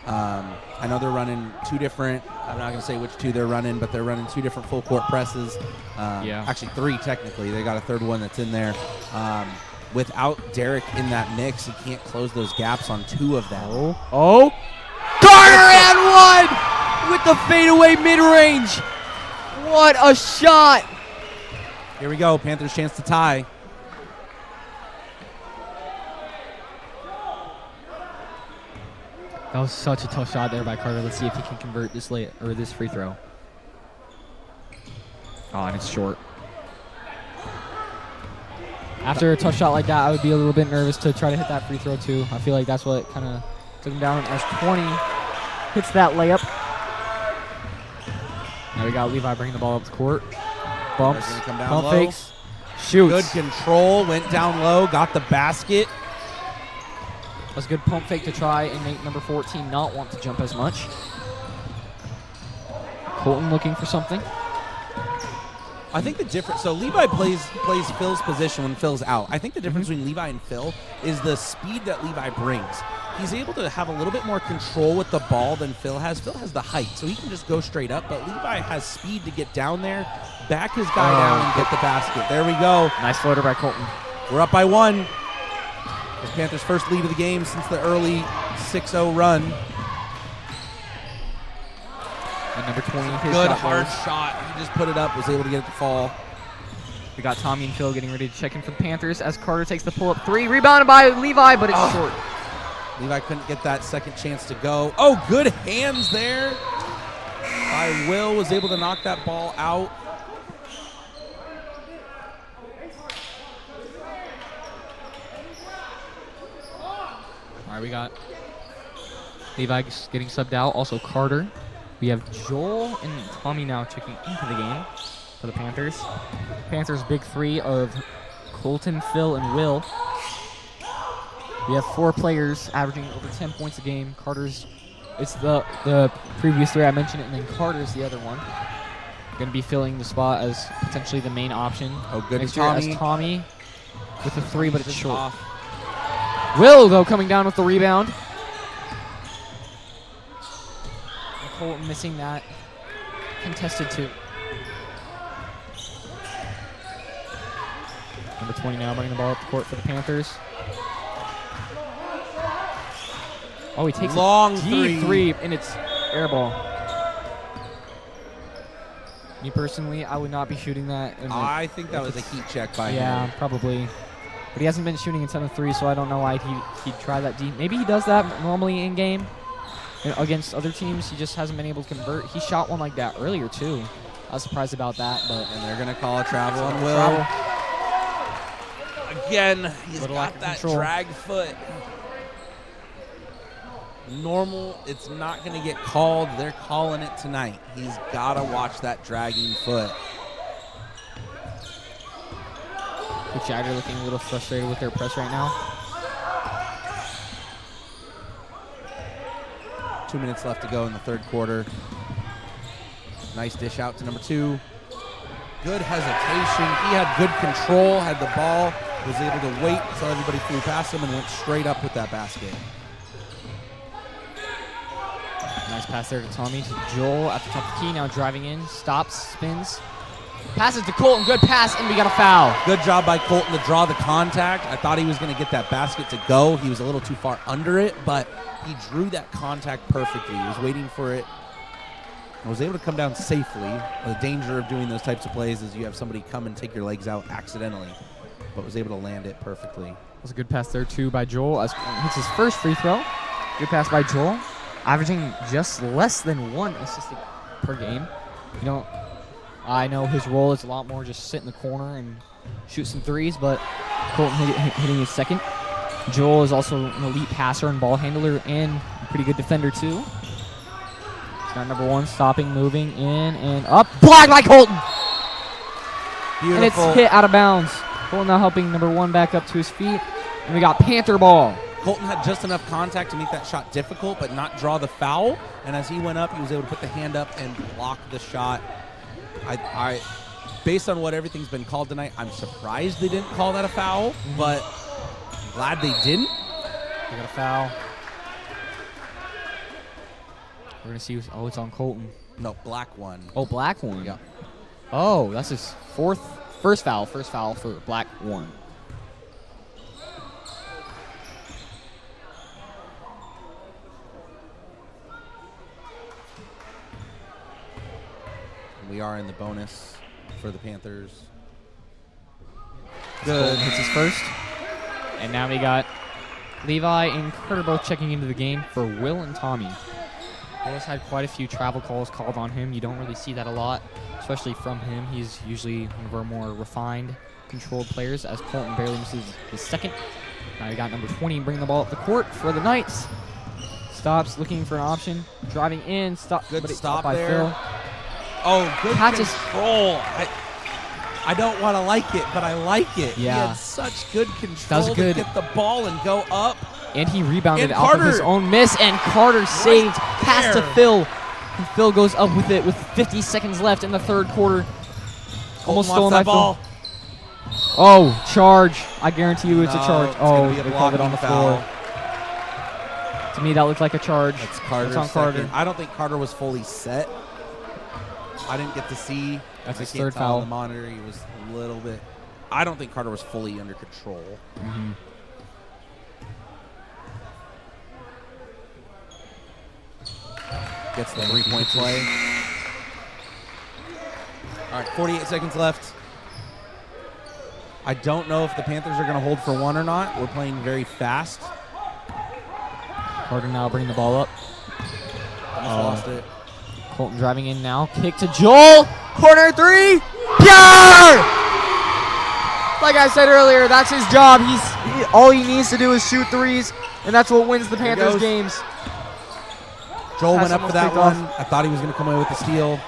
I know they're running two different, I'm not going to say which two they're running, but they're running two different full court presses. Actually, three technically. They got a third one that's in there. Without Derek in that mix, he can't close those gaps on two of them. Oh. Carter and one with the fadeaway mid-range. What a shot. Here we go. Panthers chance to tie. That was such a tough shot there by Carter. Let's see if he can convert this this free throw. Oh, and it's short. After a tough shot like that, I would be a little bit nervous to try to hit that free throw too. I feel like that's what kind of took him down as 20 hits that layup. Now we got Levi bringing the ball up the court. Bumps, pump fakes, shoots. Good control, went down low, got the basket. That was a good pump fake to try and make number 14 not want to jump as much. Colton looking for something. I think the difference, so Levi plays Phil's position when Phil's out. I think the difference between Levi and Phil is the speed that Levi brings. He's able to have a little bit more control with the ball than Phil has. Phil has the height, so he can just go straight up, but Levi has speed to get down there, back his guy down, and get the basket. There we go. Nice floater by Colton. We're up by one. The Panthers' first lead of the game since the early 6-0 run. And number 20, his good shot hard goes. shot. He just put it up, was able to get it to fall. We got Tommy and Phil getting ready to check in for the Panthers as Carter takes the pull-up three. Rebounded by Levi, but it's short. Levi couldn't get that second chance to go. Oh, good hands there by Will. Was able to knock that ball out. All right, we got Levi getting subbed out. Also Carter. We have Joel and Tommy now checking into the game for the Panthers. Panthers' big three of Colton, Phil, and Will. We have 4 players averaging over 10 points a game. Carter's, it's the previous 3 I mentioned, and then Carter's the other one. Going to be filling the spot as potentially the main option. Oh, good. Next year as Tommy with the 3, but it's short. Off. Will, though, coming down with the rebound. Colton missing that contested 2. Number 20 now bringing the ball up the court for the Panthers. Oh, he takes long a deep three, and it's air ball. Me personally, I would not be shooting that. I think that was a heat check by him. Yeah, probably. But he hasn't been shooting a ton of threes, so I don't know why he'd try that deep. Maybe he does that normally in game. Against other teams, he just hasn't been able to convert. He shot one like that earlier, too. I was surprised about that, but... And they're going to call a travel on Will. Again, he's got that drag foot. Normal, it's not going to get called. They're calling it tonight. He's got to watch that dragging foot. Coach Jagger looking a little frustrated with their press right now. 2 minutes left to go in the third quarter. Nice dish out to number 2. Good hesitation. He had good control, had the ball, was able to wait until everybody flew past him and went straight up with that basket. Nice pass there to Tommy, to Joel at the top of the key, now driving in, stops, spins. Passes to Colton, good pass, and we got a foul. Good job by Colton to draw the contact. I thought he was going to get that basket to go. He was a little too far under it, but he drew that contact perfectly. He was waiting for it and was able to come down safely. The danger of doing those types of plays is you have somebody come and take your legs out accidentally, but was able to land it perfectly. That was a good pass there, too, by Joel. As hits his first free throw. Good pass by Joel, averaging just less than 1 assist per game. You know, I know his role is a lot more just sit in the corner and shoot some threes, but Colton hitting his second. Joel is also an elite passer and ball handler and a pretty good defender, too. He's got number 1 stopping, moving in and up. Blocked by Colton! Beautiful. And it's hit out of bounds. Colton now helping number 1 back up to his feet. And we got Panther ball. Colton had just enough contact to make that shot difficult, but not draw the foul. And as he went up, he was able to put the hand up and block the shot. I based on what everything's been called tonight, I'm surprised they didn't call that a foul, but I'm glad they didn't. They got a foul. We're going to see. Oh, it's on Colton. No, black one. Oh, black one. Yeah. Oh, that's his first foul. First foul for black one. We are in the bonus for the Panthers. Good. Hits his first. And now we got Levi and Carter both checking into the game for Will and Tommy. Will's had quite a few travel calls called on him. You don't really see that a lot, especially from him. He's usually one of our more refined, controlled players, as Colton barely misses his second. Now we got number 20 bringing the ball up the court for the Knights. Stops, looking for an option. Driving in. Stop. Good stop by there. Phil. Oh, good Catches. control. I don't want to like it, but I like it. Yeah. He had such good control That was good. to get the ball and go up. And he rebounded And off of Carter. his own miss, and Carter saved. Pass to there. Phil. And Phil goes up with it with 50 seconds left in the third quarter. Almost stolen by that ball. Phil. Oh, charge. I guarantee you it's a No, charge. it's Oh, gonna be a they called it on the blocking floor. foul. To me, that looked like a charge. That's Carter's It's on Carter. second. I don't think Carter was fully set. I didn't get to see. That's I his can't third tell foul. on the monitor. He was a little bit. I don't think Carter was fully under control. Mm-hmm. Gets the 3-point play. All right, 48 seconds left. I don't know if the Panthers are going to hold for one or not. We're playing very fast. Carter now bringing the ball up. Almost lost it. Colton driving in now. Kick to Joel. Corner three. Pure! Like I said earlier, that's his job. All he needs to do is shoot threes, and that's what wins the Panthers goes. games. Joel Pass went up for almost that picked one. off. I thought he was going to come away with the steal.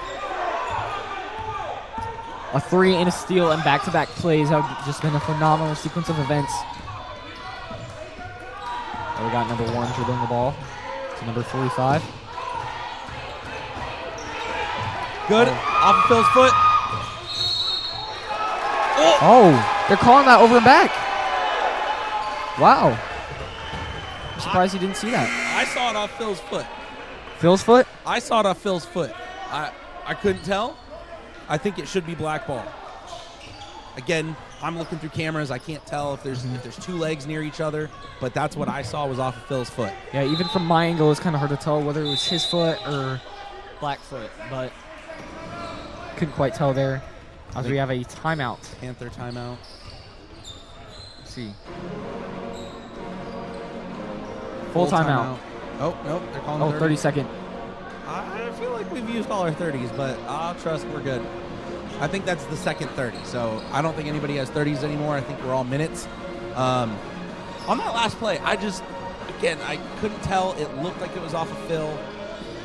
A three and a steal and back-to-back plays have just been a phenomenal sequence of events. And we got number 1 dribbling the ball to number 45. Good. Off of Phil's foot. Oh, they're calling that over and back. Wow. I'm surprised you didn't see that. I saw it off Phil's foot. Phil's foot? I saw it off Phil's foot. I couldn't tell. I think it should be black ball. Again, I'm looking through cameras. I can't tell if there's two legs near each other, but that's what I saw was off of Phil's foot. Yeah, even from my angle, it's kind of hard to tell whether it was his foot or black foot, but couldn't quite tell there. As we have a timeout. Panther timeout. Let's see. Full timeout. Oh, nope. They're calling Oh, 30. 30 second. I feel like we've used all our 30s, but I'll trust we're good. I think that's the second 30, so I don't think anybody has 30s anymore. I think we're all minutes. On that last play, I couldn't tell. It looked like it was off of Phil.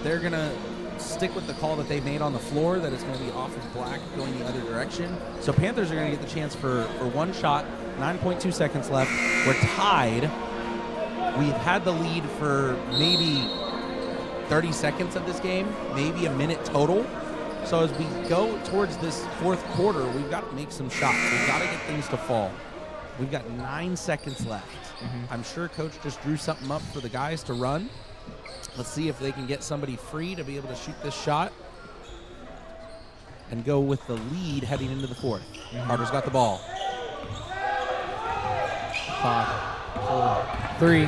They're going to stick with the call that they made on the floor, that it's going to be off of black going the other direction. So Panthers are going to get the chance for one shot. 9.2 seconds left. We're tied. We've had the lead for maybe 30 seconds of this game, maybe a minute total. So as we go towards this fourth quarter, we've got to make some shots. We've got to get things to fall. We've got 9 seconds left. I'm sure Coach just drew something up for the guys to run. Let's see if they can get somebody free to be able to shoot this shot and go with the lead heading into the fourth. Carter's got the ball. 5, 4, 3,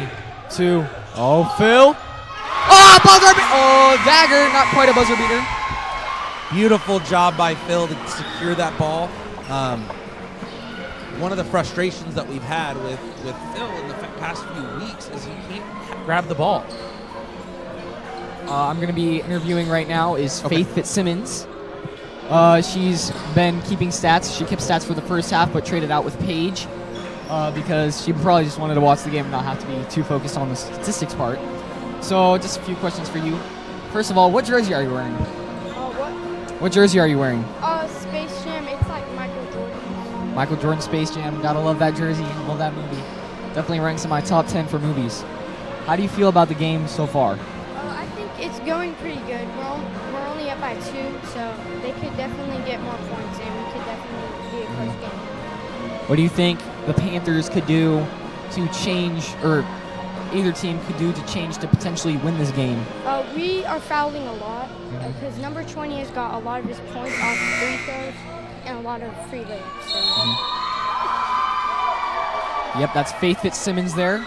2. Oh, Phil. Oh, buzzer beater. Oh, dagger. Not quite a buzzer beater. Beautiful job by Phil to secure that ball. One of the frustrations that we've had with Phil in the past few weeks is he can't grab the ball. I'm going to be interviewing right now is Faith Fitzsimmons. She's been keeping stats. She kept stats for the first half, but traded out with Paige because she probably just wanted to watch the game and not have to be too focused on the statistics part. So just a few questions for you. First of all, what jersey are you wearing? What jersey are you wearing? Space Jam. It's like Michael Jordan. Michael Jordan Space Jam. Gotta love that jersey. Love that movie. Definitely ranks in my top 10 for movies. How do you feel about the game so far? I think it's going pretty good. We're only up by 2, so they could definitely get more points, and we could definitely be a close game. What do you think the Panthers could do to change or either team could do to change to potentially win this game? We are fouling a lot because number 20 has got a lot of his points off free throws and a lot of free layups. So. Yep, that's Faith Fitzsimmons there.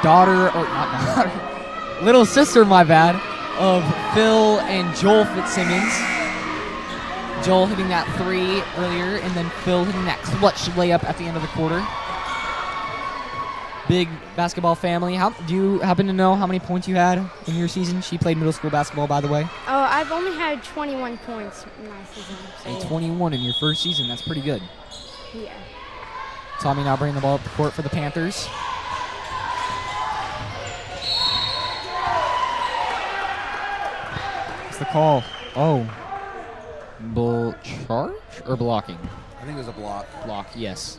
Daughter, or not daughter, little sister, my bad, of Phil and Joel Fitzsimmons. Joel hitting that 3 earlier, and then Phil hitting that clutch layup at the end of the quarter. Big basketball family. Do you happen to know how many points you had in your season? She played middle school basketball, by the way. Oh, I've only had 21 points in my season. So And 21 in your first season. That's pretty good. Yeah. Tommy now bringing the ball up the court for the Panthers. What's the call? Oh. Charge or blocking? I think it was a block. Block, yes.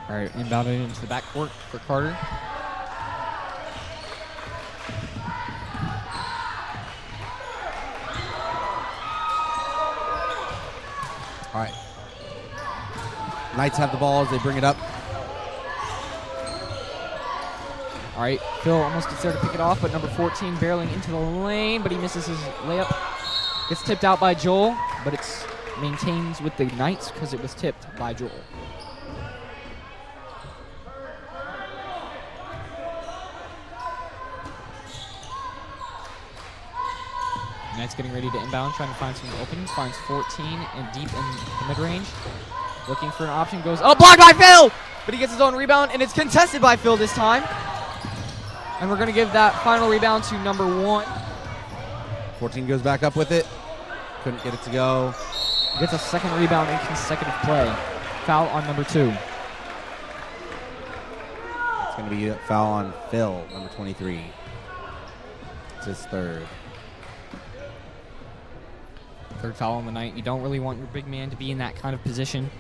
All right, inbounded into the backcourt for Carter. All right. Knights have the ball as they bring it up. All right, Phil almost gets there to pick it off, but number 14 barreling into the lane, but he misses his layup. Gets tipped out by Joel, but it's maintains with the Knights because it was tipped by Joel. Knights getting ready to inbound, trying to find some openings. Finds 14 and deep in the mid-range. Looking for an option, goes, oh, blocked by Phil! But he gets his own rebound, and it's contested by Phil this time. And we're going to give that final rebound to number 1. 14 goes back up with it. Couldn't get it to go. Gets a second rebound in consecutive play. Foul on number 2. It's going to be a foul on Phil, number 23. It's his third. Third foul on the night. You don't really want your big man to be in that kind of position.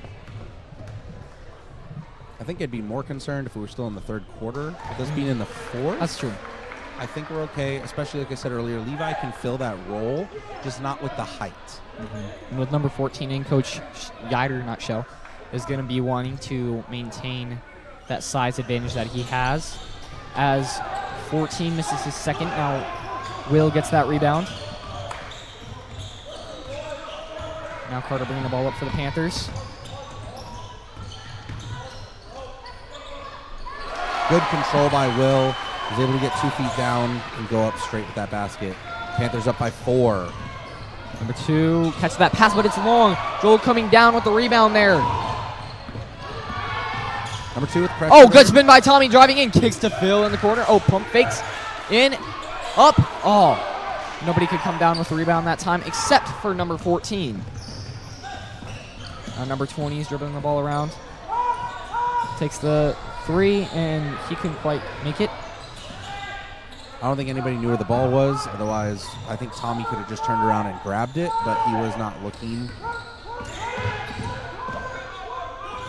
I think I'd be more concerned if we were still in the third quarter. With us being in the fourth, That's true. I think we're okay, especially like I said earlier, Levi can fill that role, just not with the height. And with number 14 in, Coach Yider, not Shell, is going to be wanting to maintain that size advantage that he has. As 14 misses his second, now Will gets that rebound. Now Carter bringing the ball up for the Panthers. Good control by Will. He's able to get 2 feet down and go up straight with that basket. Panthers up by 4. Number 2 catches that pass, but it's long. Joel coming down with the rebound there. Number 2 with pressure. Oh, good spin by Tommy, driving in, kicks to Phil in the corner. Oh, pump fakes, in, up. Oh, nobody could come down with the rebound that time except for number 14. Number 20 is dribbling the ball around. Takes the 3, and he couldn't quite make it. I don't think anybody knew where the ball was. Otherwise, I think Tommy could have just turned around and grabbed it, but he was not looking.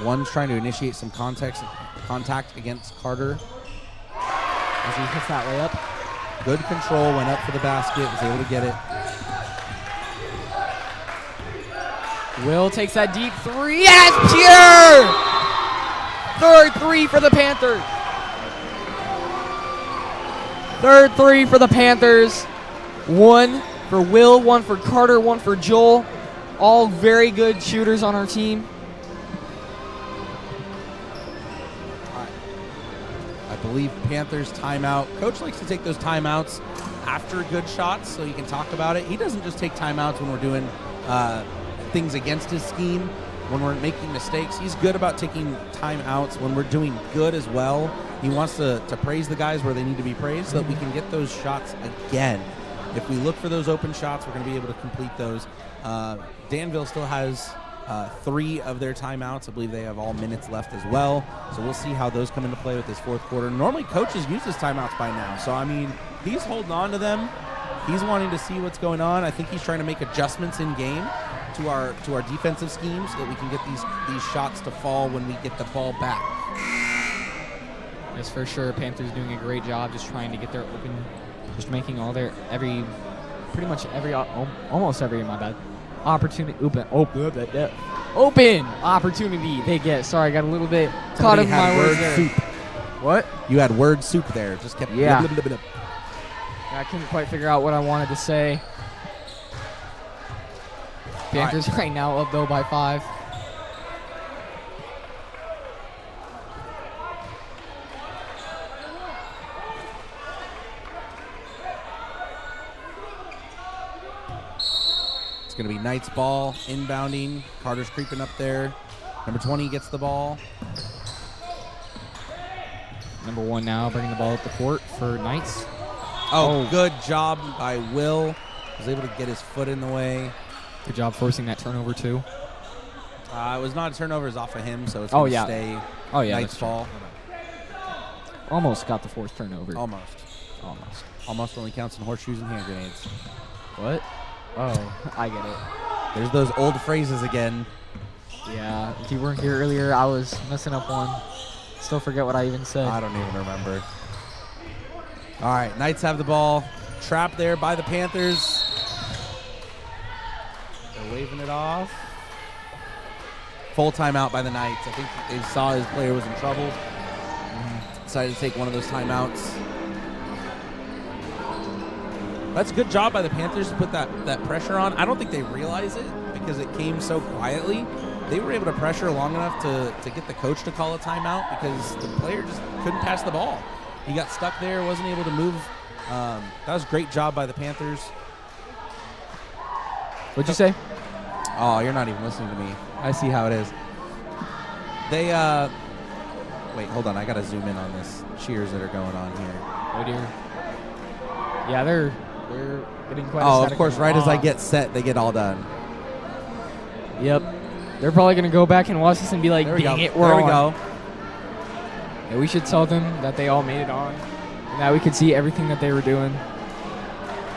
One's trying to initiate some contact against Carter. As he hits that layup. Good control, went up for the basket, was able to get it. Will takes that deep 3. Yes, pure! Third 3 for the Panthers. Third 3 for the Panthers. 1 for Will, 1 for Carter, 1 for Joel. All very good shooters on our team. I believe Panthers timeout. Coach likes to take those timeouts after good shots so he can talk about it. He doesn't just take timeouts when we're doing things against his scheme, when we're making mistakes. He's good about taking timeouts when we're doing good as well. He wants to praise the guys where they need to be praised so that we can get those shots again. If we look for those open shots, we're going to be able to complete those. Danville still has 3 of their timeouts. I believe they have all minutes left as well. So we'll see how those come into play with this fourth quarter. Normally, coaches use his timeouts by now. So, I mean, he's holding on to them. He's wanting to see what's going on. I think he's trying to make adjustments in game to our defensive schemes so that we can get these shots to fall when we get the ball back. Yes, for sure. Panthers doing a great job just trying to get their open, just making all their almost every opportunity Open opportunity they get. Sorry, I got a little bit caught in my words there. Soup. What? You had word soup there. Just kept. Yeah. Blub, blub, blub, blub. I couldn't quite figure out what I wanted to say. Panthers right now up though by 5. It's going to be Knight's ball inbounding. Carter's creeping up there. Number 20 gets the ball. Number 1 now bringing the ball up the court for Knights. Oh, good job by Will. Was able to get his foot in the way. Good job forcing that turnover too. It was not a turnover. It was off of him, so it's going to stay Knight's ball. Almost got the 4th turnover. Almost only counts in horseshoes and hand grenades. What? Oh, I get it. There's those old phrases again. Yeah, if you weren't here earlier, I was messing up one. Still forget what I even said. I don't even remember. All right, Knights have the ball. Trapped there by the Panthers. They're waving it off. Full timeout by the Knights. I think they saw his player was in trouble. Decided to take one of those timeouts. That's a good job by the Panthers to put that pressure on. I don't think they realize it because it came so quietly. They were able to pressure long enough to get the coach to call a timeout because the player just couldn't pass the ball. He got stuck there, wasn't able to move. That was a great job by the Panthers. What'd you say? Oh, you're not even listening to me. I see how it is. They, wait, hold on. I got to zoom in on this cheers that are going on here. Oh, dear. Yeah, they're getting quite of course, right as I get set, they get all done. Yep. They're probably going to go back and watch this and be like, dang it, we're on. There we go. Yeah, we should tell them that they all made it on. And that we could see everything that they were doing.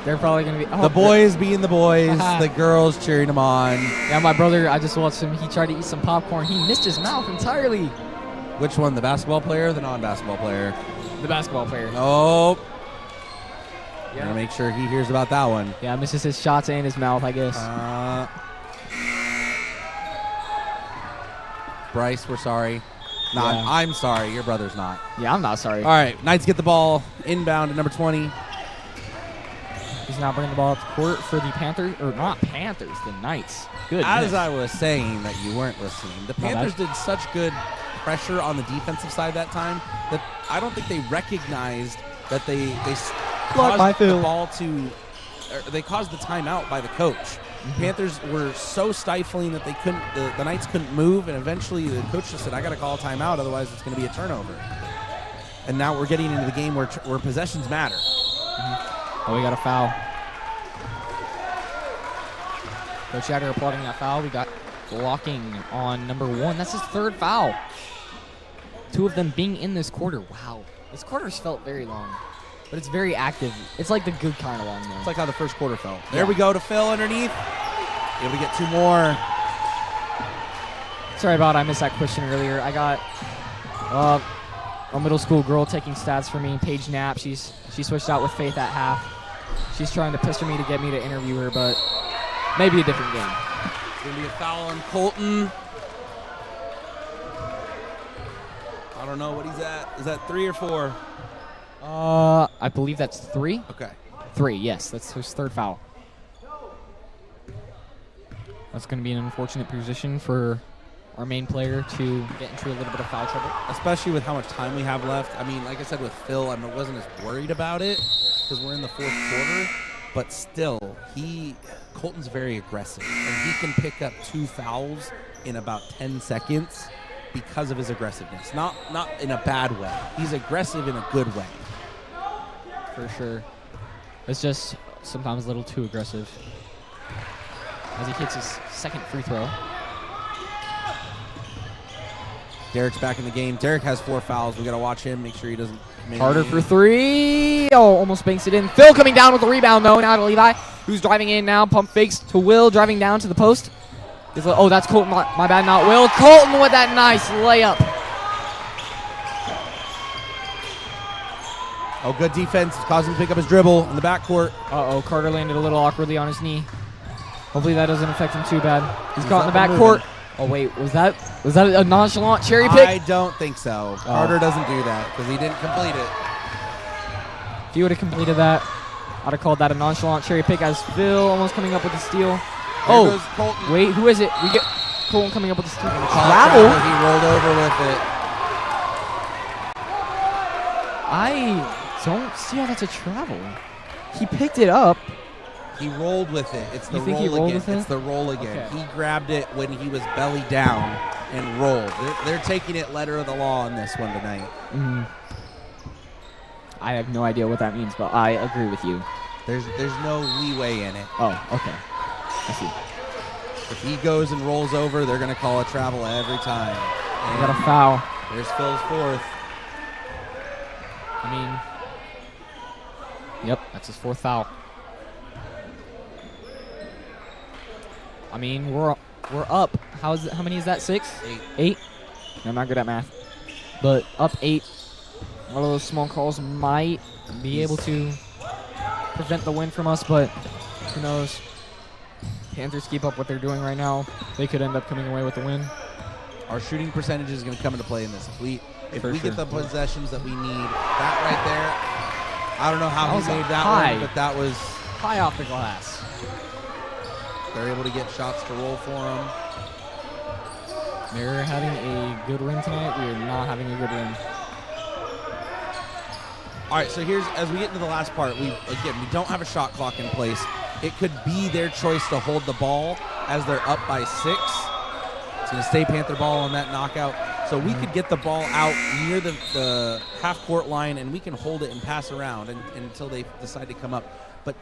They're probably going to be... Oh, the boys being the boys, the girls cheering them on. Yeah, my brother, I just watched him. He tried to eat some popcorn. He missed his mouth entirely. Which one, the basketball player or the non-basketball player? The basketball player. Oh. Yeah. Gotta make sure he hears about that one. Yeah, misses his shots and his mouth, I guess. Bryce, we're sorry. No, yeah. I'm sorry. Your brother's not. Yeah, I'm not sorry. All right, Knights get the ball inbound at number 20. He's now bringing the ball up the court for the Panthers, or not Panthers, the Knights. Good. As I was saying that you weren't listening, the Panthers did such good pressure on the defensive side that time that I don't think they recognized that they caused the ball to, they caused the timeout by the coach. Mm-hmm. Panthers were so stifling that they couldn't, the Knights couldn't move, and eventually the coach just said, I got to call a timeout, otherwise it's going to be a turnover. And now we're getting into the game where possessions matter. Mm-hmm. Oh, we got a foul. Coach Shatter applauding that foul. We got blocking on number 1. That's his 3rd foul. 2 of them being in this quarter. Wow. This quarter's felt very long, but it's very active. It's like the good kind of long, though. It's like how the first quarter felt. There we go to Phil underneath. Able to get 2 more. Sorry about I missed that question earlier. I got a middle school girl taking stats for me, Paige Knapp. She switched out with Faith at half. She's trying to pester me to get me to interview her, but maybe a different game. It's going to be a foul on Colton. I don't know what he's at. Is that 3 or 4? I believe that's 3. Okay. 3, yes. That's his 3rd foul. That's going to be an unfortunate position for our main player to get into a little bit of foul trouble. Especially with how much time we have left. I mean, like I said with Phil, I wasn't as worried about it because we're in the 4th quarter. But still, Colton's very aggressive. And he can pick up 2 fouls in about 10 seconds because of his aggressiveness. Not in a bad way. He's aggressive in a good way. For sure. It's just sometimes a little too aggressive. As he hits his 2nd free throw. Derek's back in the game. Derek has 4 fouls. We got to watch him, make sure he doesn't. Carter for 3. Oh, almost banks it in. Phil coming down with the rebound, though. Now to Levi, who's driving in now. Pump fakes to Will, driving down to the post. Oh, that's Colton. My bad, not Will. Colton with that nice layup. Oh, good defense. Caused him to pick up his dribble in the backcourt. Uh-oh, Carter landed a little awkwardly on his knee. Hopefully that doesn't affect him too bad. He's caught in the backcourt. Oh wait, was that a nonchalant cherry pick? I don't think so. Carter doesn't do that because he didn't complete it. If he would have completed that, I'd have called that a nonchalant cherry pick. As Phil almost coming up with the steal. There goes Colton. Wait, who is it? We get Colton coming up with the steal. Travel. He rolled over with it. I don't see how that's a travel. He picked it up. He rolled with it. It's the You think roll he rolled again. with it? It's the roll again. Okay. He grabbed it when he was belly down and rolled. They're taking it letter of the law on this one tonight. I have no idea what that means, but I agree with you. There's no leeway in it. Oh, okay. I see. If he goes and rolls over, they're going to call a travel every time. We got a foul. There's Phil's fourth. I mean, yep, that's his fourth foul. I mean, we're up. How many is that? 6? 8. I'm not good at math, but up 8. One of those small calls might be able to prevent the win from us, but who knows? Panthers keep up what they're doing right now. They could end up coming away with the win. Our shooting percentage is going to come into play in this. If we sure. get the possessions that we need, that right there, I don't know how he made that high. one, but that was High off the glass. they're able to get shots to roll for them. They're having a good win tonight. We are not having a good win. All right, so here's, as we get into the last part, we don't have a shot clock in place. It could be their choice to hold the ball as they're up by 6. It's going to stay Panther ball on that knockout. So we could get the ball out near the half-court line, and we can hold it and pass around until they decide to come up. But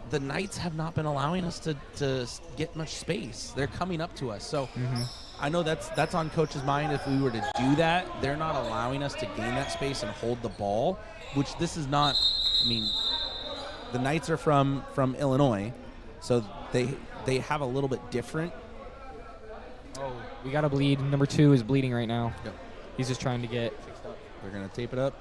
the Knights have not been allowing us to get much space. They're coming up to us. So I know that's on Coach's mind. If we were to do that, they're not allowing us to gain that space and hold the ball, which this is not. I mean, the Knights are from Illinois, so they have a little bit different. Oh, we got to bleed. Number 2 is bleeding right now. Yep. He's just trying to get. They're going to tape it up.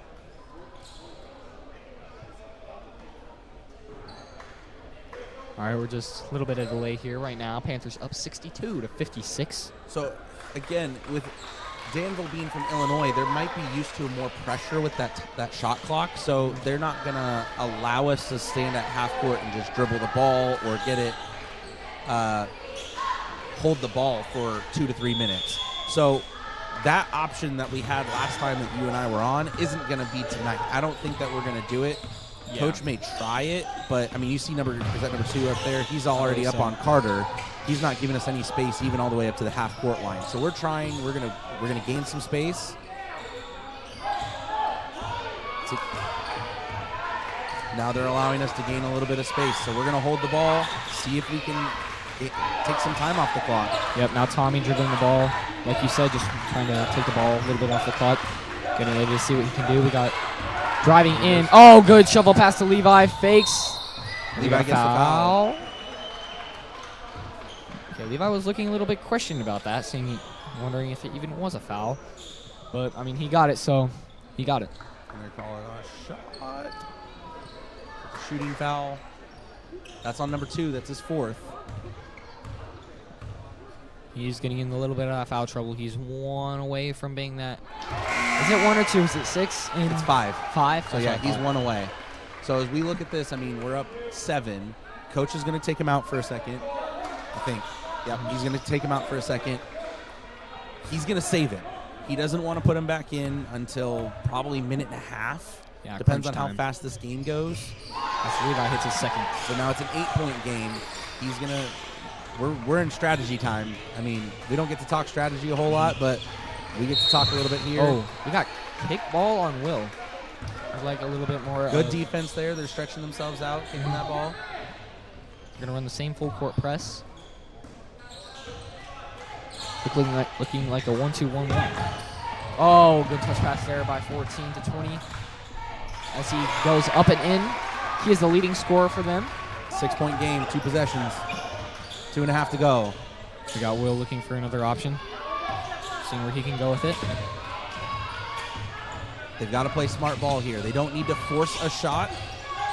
All right, we're just a little bit of delay here right now. Panthers up 62-56. So, again, with Danville being from Illinois, they might be used to more pressure with that shot clock, so they're not going to allow us to stand at half court and just dribble the ball or get it, hold the ball for 2 to 3 minutes. So that option that we had last time that you and I were on isn't going to be tonight. I don't think that we're going to do it. Yeah. Coach may try it, but I mean, you see number 2 up there. He's already up on Carter. He's not giving us any space, even all the way up to the half court line. So we're trying. We're gonna gain some space. Now they're allowing us to gain a little bit of space. So we're gonna hold the ball, see if we can take some time off the clock. Yep. Now Tommy dribbling the ball, like you said, just trying to take the ball a little bit off the clock. Getting ready to see what he can do. We got. Driving in. Oh, good shovel pass to Levi. Fakes. Levi gets the foul. Okay, Levi was looking a little bit questioned about that, wondering if it even was a foul. But, I mean, he got it, so he got it. And they're calling a shot. Shooting foul. That's on number 2. That's his 4th. He's getting in a little bit of foul trouble. He's 1 away from being that. Is it 1 or 2? Is it 6? It's 5. 5? So, yeah, he's 1 away. So, as we look at this, I mean, we're up 7. Coach is going to take him out for a second, I think. Yep, he's going to take him out for a second. He's going to save it. He doesn't want to put him back in until probably a minute and a half. Yeah, depends on how fast this game goes. As Levi hits his second. So now it's an 8-point game. He's going to we're in strategy time. I mean, we don't get to talk strategy a whole lot, but we get to talk a little bit here. Oh, we got kickball on Will. There's like a little bit more. Good defense there. They're stretching themselves out, kicking that ball. They're going to run the same full court press. Looking like a 1-2-1-1. Oh, good touch pass there by 14-20. As he goes up and in. He is the leading scorer for them. 6-point game, 2 possessions. 2.5 to go. We got Will looking for another option. Seeing where he can go with it. They've got to play smart ball here. They don't need to force a shot.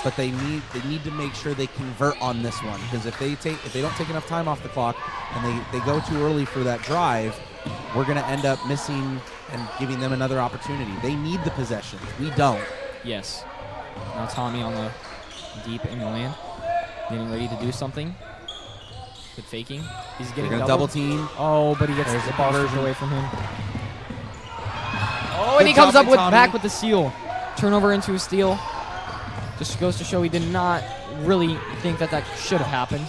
but they need to make sure they convert on this one, because if they don't take enough time off the clock and they go too early for that drive, we're going to end up missing and giving them another opportunity. They need the possessions. We don't. Yes. Now Tommy on the deep in the land, getting ready to do something. Good faking. He's getting double team. Oh, but he gets There's the the ball conversion. away from him. Oh, Good and he comes job up by with Tommy. back with the steal. Turnover into a steal. Just goes to show he did not really think that should have happened.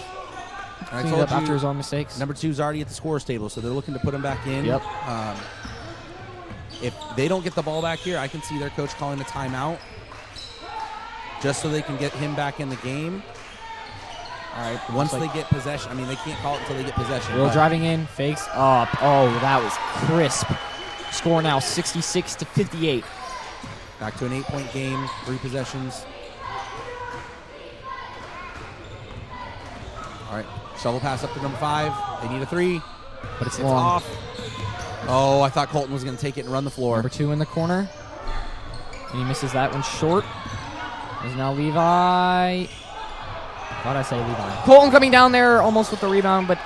I Cleaned told up after you, his own mistakes. number 2's already at the scorer's table, so they're looking to put him back in. Yep. If they don't get the ball back here, I can see their coach calling a timeout just so they can get him back in the game. All right. Once they get possession, I mean, they can't call it until they get possession. Will but driving in, fakes up. Oh, that was crisp. Score now 66-58. Back to an 8-point game, 3 possessions. All right, shovel pass up to number 5. They need a 3, But it's it's long. off. Oh, I thought Colton was going to take it and run the floor. Number 2 in the corner. And he misses that one short. There's now Levi. Thought I say Levi. Colton coming down there almost with the rebound, but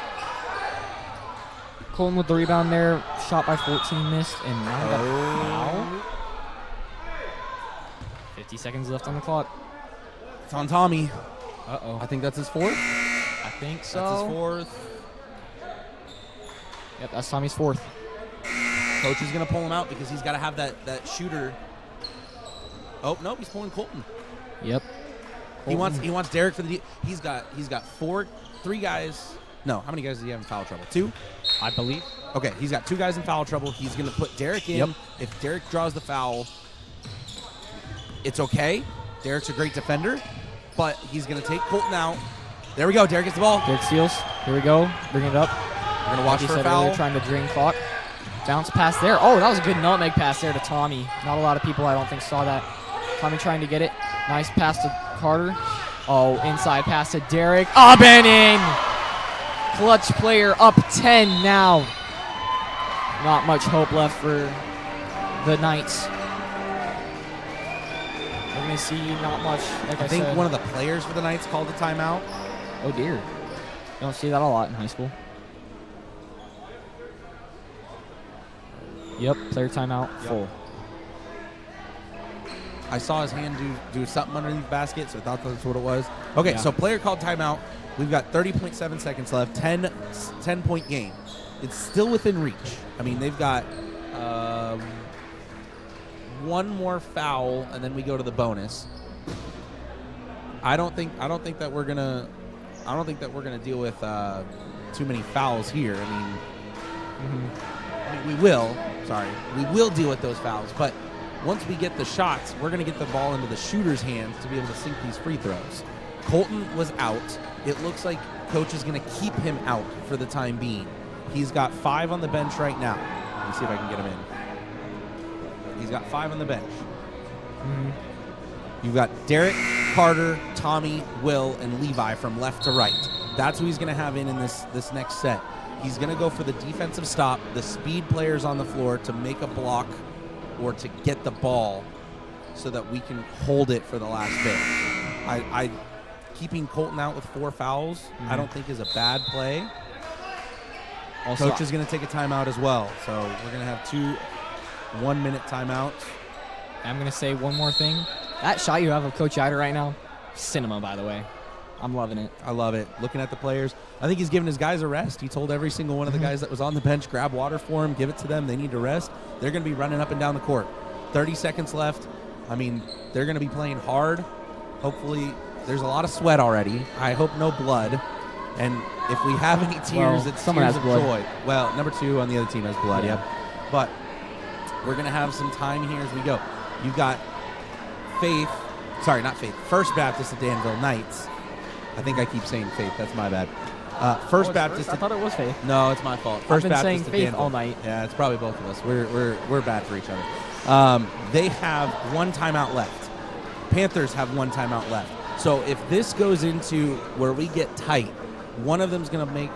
Colton with the rebound there. Shot by 14, missed, and now got a foul. 50 seconds left on the clock. It's on Tommy. Uh-oh. I think that's his 4th. I think so. That's his 4th. Yep, that's Tommy's 4th. Coach is going to pull him out because he's got to have that shooter. Oh, no, he's pulling Colton. Yep. He wants Derek for the. He's got 3 guys. No, how many guys does he have in foul trouble? 2, I believe. Okay, he's got 2 guys in foul trouble. He's going to put Derek in. Yep. If Derek draws the foul, it's okay. Derek's a great defender, but he's going to take Colton out. There we go. Derek gets the ball. Derek steals. Here we go. Bring it up. We're going to watch Like you for a said foul. earlier, trying to drain clock. Bounce pass there. Oh, that was a good nutmeg pass there to Tommy. Not a lot of people, I don't think, saw that. Tommy trying to get it. Nice pass to Carter. Oh, inside pass to Derek. Up and in! Clutch player up 10 now. Not much hope left for the Knights. We're going to see not much, like I I think said. one of the players for the Knights called a timeout. Oh, dear. Don't see that a lot in high school. Yep, player timeout, full. I saw his hand do something underneath the basket, so I thought that's what it was. Okay, Yeah. so player called timeout. We've got 30.7 seconds left, 10-point game. It's still within reach. I mean, they've got one more foul, and then we go to the bonus. I don't think that we're gonna deal with too many fouls here. I mean, we will. Sorry, we will deal with those fouls, but once we get the shots, we're going to get the ball into the shooter's hands to be able to sink these free throws. Colton was out. It looks like coach is going to keep him out for the time being. He's got 5 on the bench right now. Let me see if I can get him in. He's got 5 on the bench. You've got Derek, Carter, Tommy, Will, and Levi from left to right. That's who he's going to have in this next set. He's going to go for the defensive stop, the speed players on the floor to make a block or to get the ball so that we can hold it for the last bit. I keeping Colton out with 4 fouls, I don't think is a bad play. Also, Coach is going to take a timeout as well. So we're going to have 2 1-minute timeouts. I'm going to say one more thing. That shot you have of Coach Eider right now, cinema, by the way. I'm loving it. I love it. Looking at the players. I think he's giving his guys a rest. He told every single one of the guys that was on the bench, grab water for him, give it to them. They need to rest. They're going to be running up and down the court. 30 seconds left. I mean, they're going to be playing hard. Hopefully, there's a lot of sweat already. I hope no blood. And if we have any tears, Well, it's someone tears has of blood. joy. Well, number 2 on the other team has blood, Yeah. yep. But we're going to have some time here as we go. You've got First Baptist at Danville Knights. I think I keep saying Faith. That's my bad. First Baptist. I thought it was Faith. No, it's my fault. I've First been Baptist saying at Faith Danville. all night. Yeah, it's probably both of us. We're bad for each other. They have 1 timeout left. Panthers have 1 timeout left. So if this goes into where we get tight, one of them's going to make,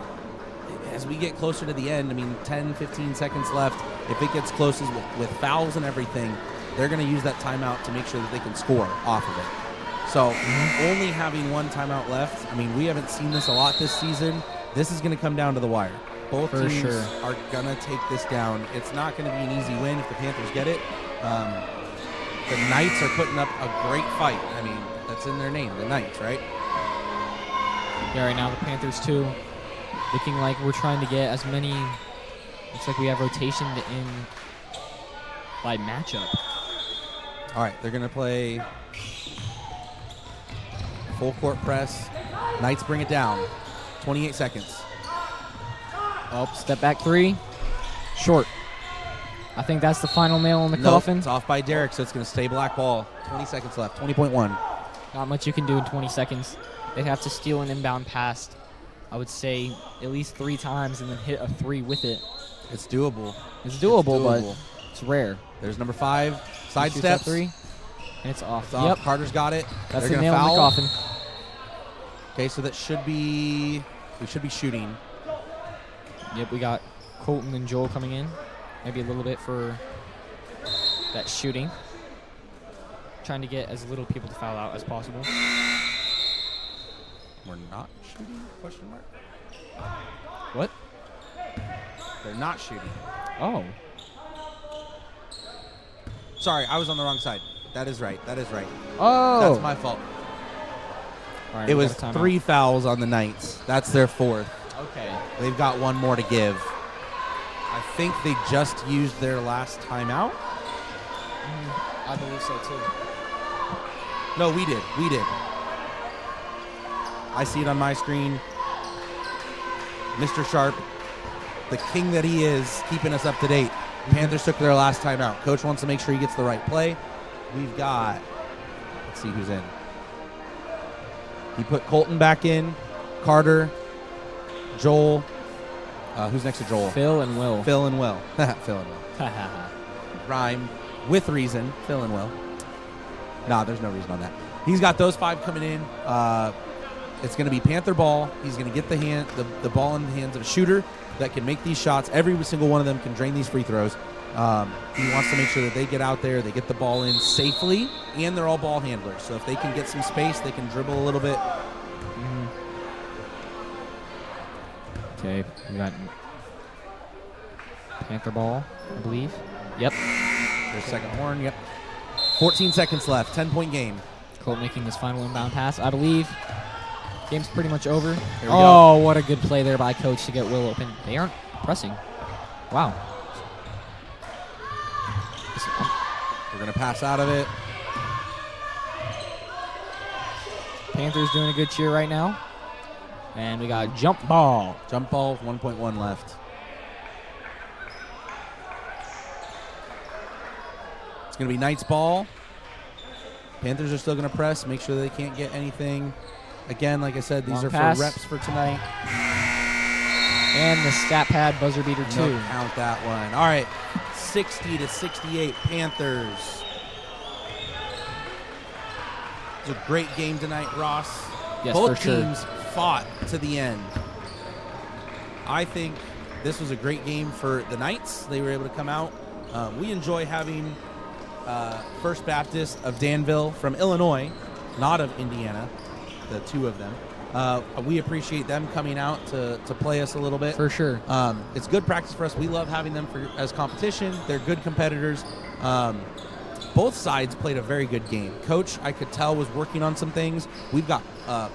as we get closer to the end, I mean, 10, 15 seconds left. If it gets close with fouls and everything, they're going to use that timeout to make sure that they can score off of it. So only having one timeout left, I mean, we haven't seen this a lot this season. This is going to come down to the wire. Both teams are going to take this down. It's not going to be an easy win if the Panthers get it. The Knights are putting up a great fight. I mean, that's in their name, the Knights, right? Yeah, right now the Panthers, too, looking like we're trying to get as many. Looks like we have rotation in by matchup. All right, they're going to play full court press. Knights bring it down. 28 seconds. Oh, step back three. Short. I think that's the final nail in the coffin. It's off by Derek, so it's going to stay black ball. 20 seconds left. 20.1. Not much you can do in 20 seconds. They'd have to steal an inbound pass, I would say, at least 3 times and then hit a 3 with it. It's doable. It's doable, but it's rare. There's number 5. Side steps. 3. And it's off. It's off. Yep. Carter's got it. That's the nail in the coffin. Okay, so that should be, we should be shooting. Yep, we got Colton and Joel coming in. Maybe a little bit for that shooting. Trying to get as little people to foul out as possible. We're not shooting? Question mark. What? They're not shooting. Oh. Sorry, I was on the wrong side. That is right. That is right. Oh. That's my fault. All right, it was 3 fouls on the Knights. That's their 4th. Okay. They've got 1 more to give. I think they just used their last timeout. I believe so, too. No, we did. We did. I see it on my screen. Mr. Sharp, the king that he is, keeping us up to date. Panthers took their last timeout. Coach wants to make sure he gets the right play. We've got, let's see who's in. He put Colton back in, Carter, Joel. Who's next to Joel? Phil and Will. Phil and Will. Phil and Will. Rhyme with reason. Phil and Will. Nah, there's no reason on that. He's got those 5 coming in. It's going to be Panther ball. He's going to get the ball in the hands of a shooter that can make these shots. Every single one of them can drain these free throws. He wants to make sure that they get out there, they get the ball in safely, and they're all ball handlers. So if they can get some space, they can dribble a little bit. Okay, we got Panther ball, I believe. Yep. Their second horn, yep. 14 seconds left, 10-point game. Colt making his final inbound pass, I believe. Game's pretty much over. Here we go. What a good play there by Coach to get Will open. They aren't pressing. Wow. We're going to pass out of it. Panthers doing a good cheer right now. And we got jump ball. Jump ball, 1.1 left. It's going to be Knights ball. Panthers are still going to press, make sure they can't get anything. Again, like I said, these are pass. for reps for tonight. And the stat pad buzzer beater, too. Don't count that one. All right, 60-68 Panthers. It's a great game tonight, Ross. Yes, Both for sure. teams fought to the end. I think this was a great game for the Knights. They were able to come out. We enjoy having First Baptist of Danville from Illinois, not of Indiana, the 2 of them. We appreciate them coming out to play us a little bit. For sure. It's good practice for us. We love having them as competition. They're good competitors. Both sides played a very good game. Coach, I could tell, was working on some things. We've got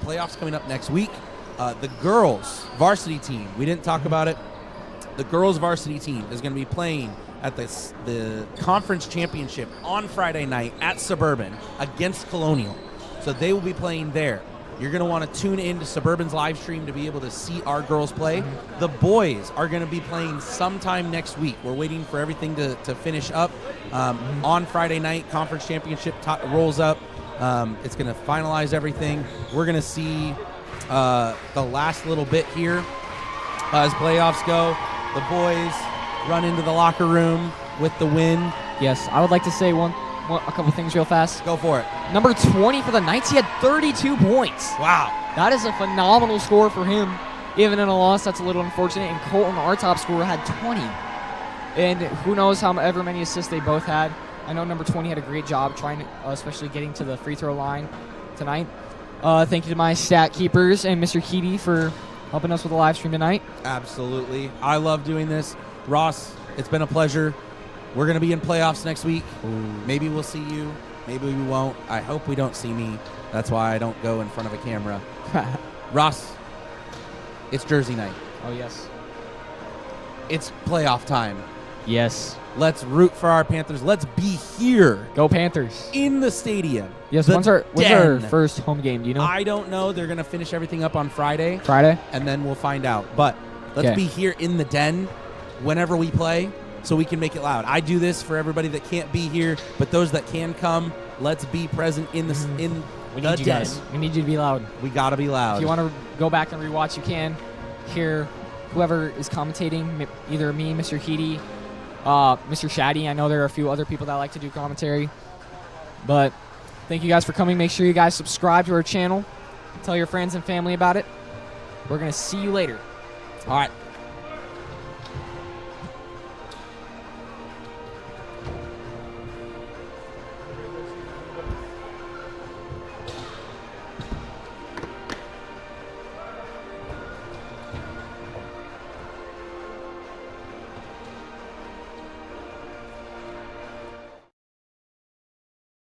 playoffs coming up next week. The girls varsity team, we didn't talk about it. The girls varsity team is going to be playing at the conference championship on Friday night at Suburban against Colonial. So they will be playing there. You're going to want to tune in to Suburban's live stream to be able to see our girls play. The boys are going to be playing sometime next week. We're waiting for everything to finish up. On Friday night, conference championship rolls up. It's going to finalize everything. We're going to see the last little bit here as playoffs go. The boys run into the locker room with the win. Yes, I would like to say a couple things real fast. Go for it. Number 20 for the Knights, he had 32 points. Wow. That is a phenomenal score for him. Even in a loss, that's a little unfortunate. And Colton, our top scorer, had 20. And who knows however many assists they both had. I know number 20 had a great job trying to, especially getting to the free throw line. tonight. Thank you to my stat keepers and Mr. Keedy for helping us with the live stream tonight. Absolutely. I love doing this. Ross, it's been a pleasure. We're going to be in playoffs next week. Ooh. Maybe we'll see you. Maybe we won't. I hope we don't see me. That's why I don't go in front of a camera. Ross, it's Jersey night. Oh, yes. It's playoff time. Yes. Let's root for our Panthers. Let's be here Go Panthers. in the stadium. Yes, The when's our Den. first home game? Do you know? I don't know. They're going to finish everything up on Friday, Friday? and then we'll find out. But let's Okay. be here in the Den whenever we play so we can make it loud. I do this for everybody that can't be here, but those that can come, let's be present in the in We the need you Den. guys. We need you to be loud. We got to be loud. If you want to go back and rewatch, you can. Hear whoever is commentating, either me, Mr. Keedy, Mr. Shaddy. I know there are a few other people that like to do commentary. But thank you guys for coming. Make sure you guys subscribe to our channel. Tell your friends and family about it. We're going to see you later. All right.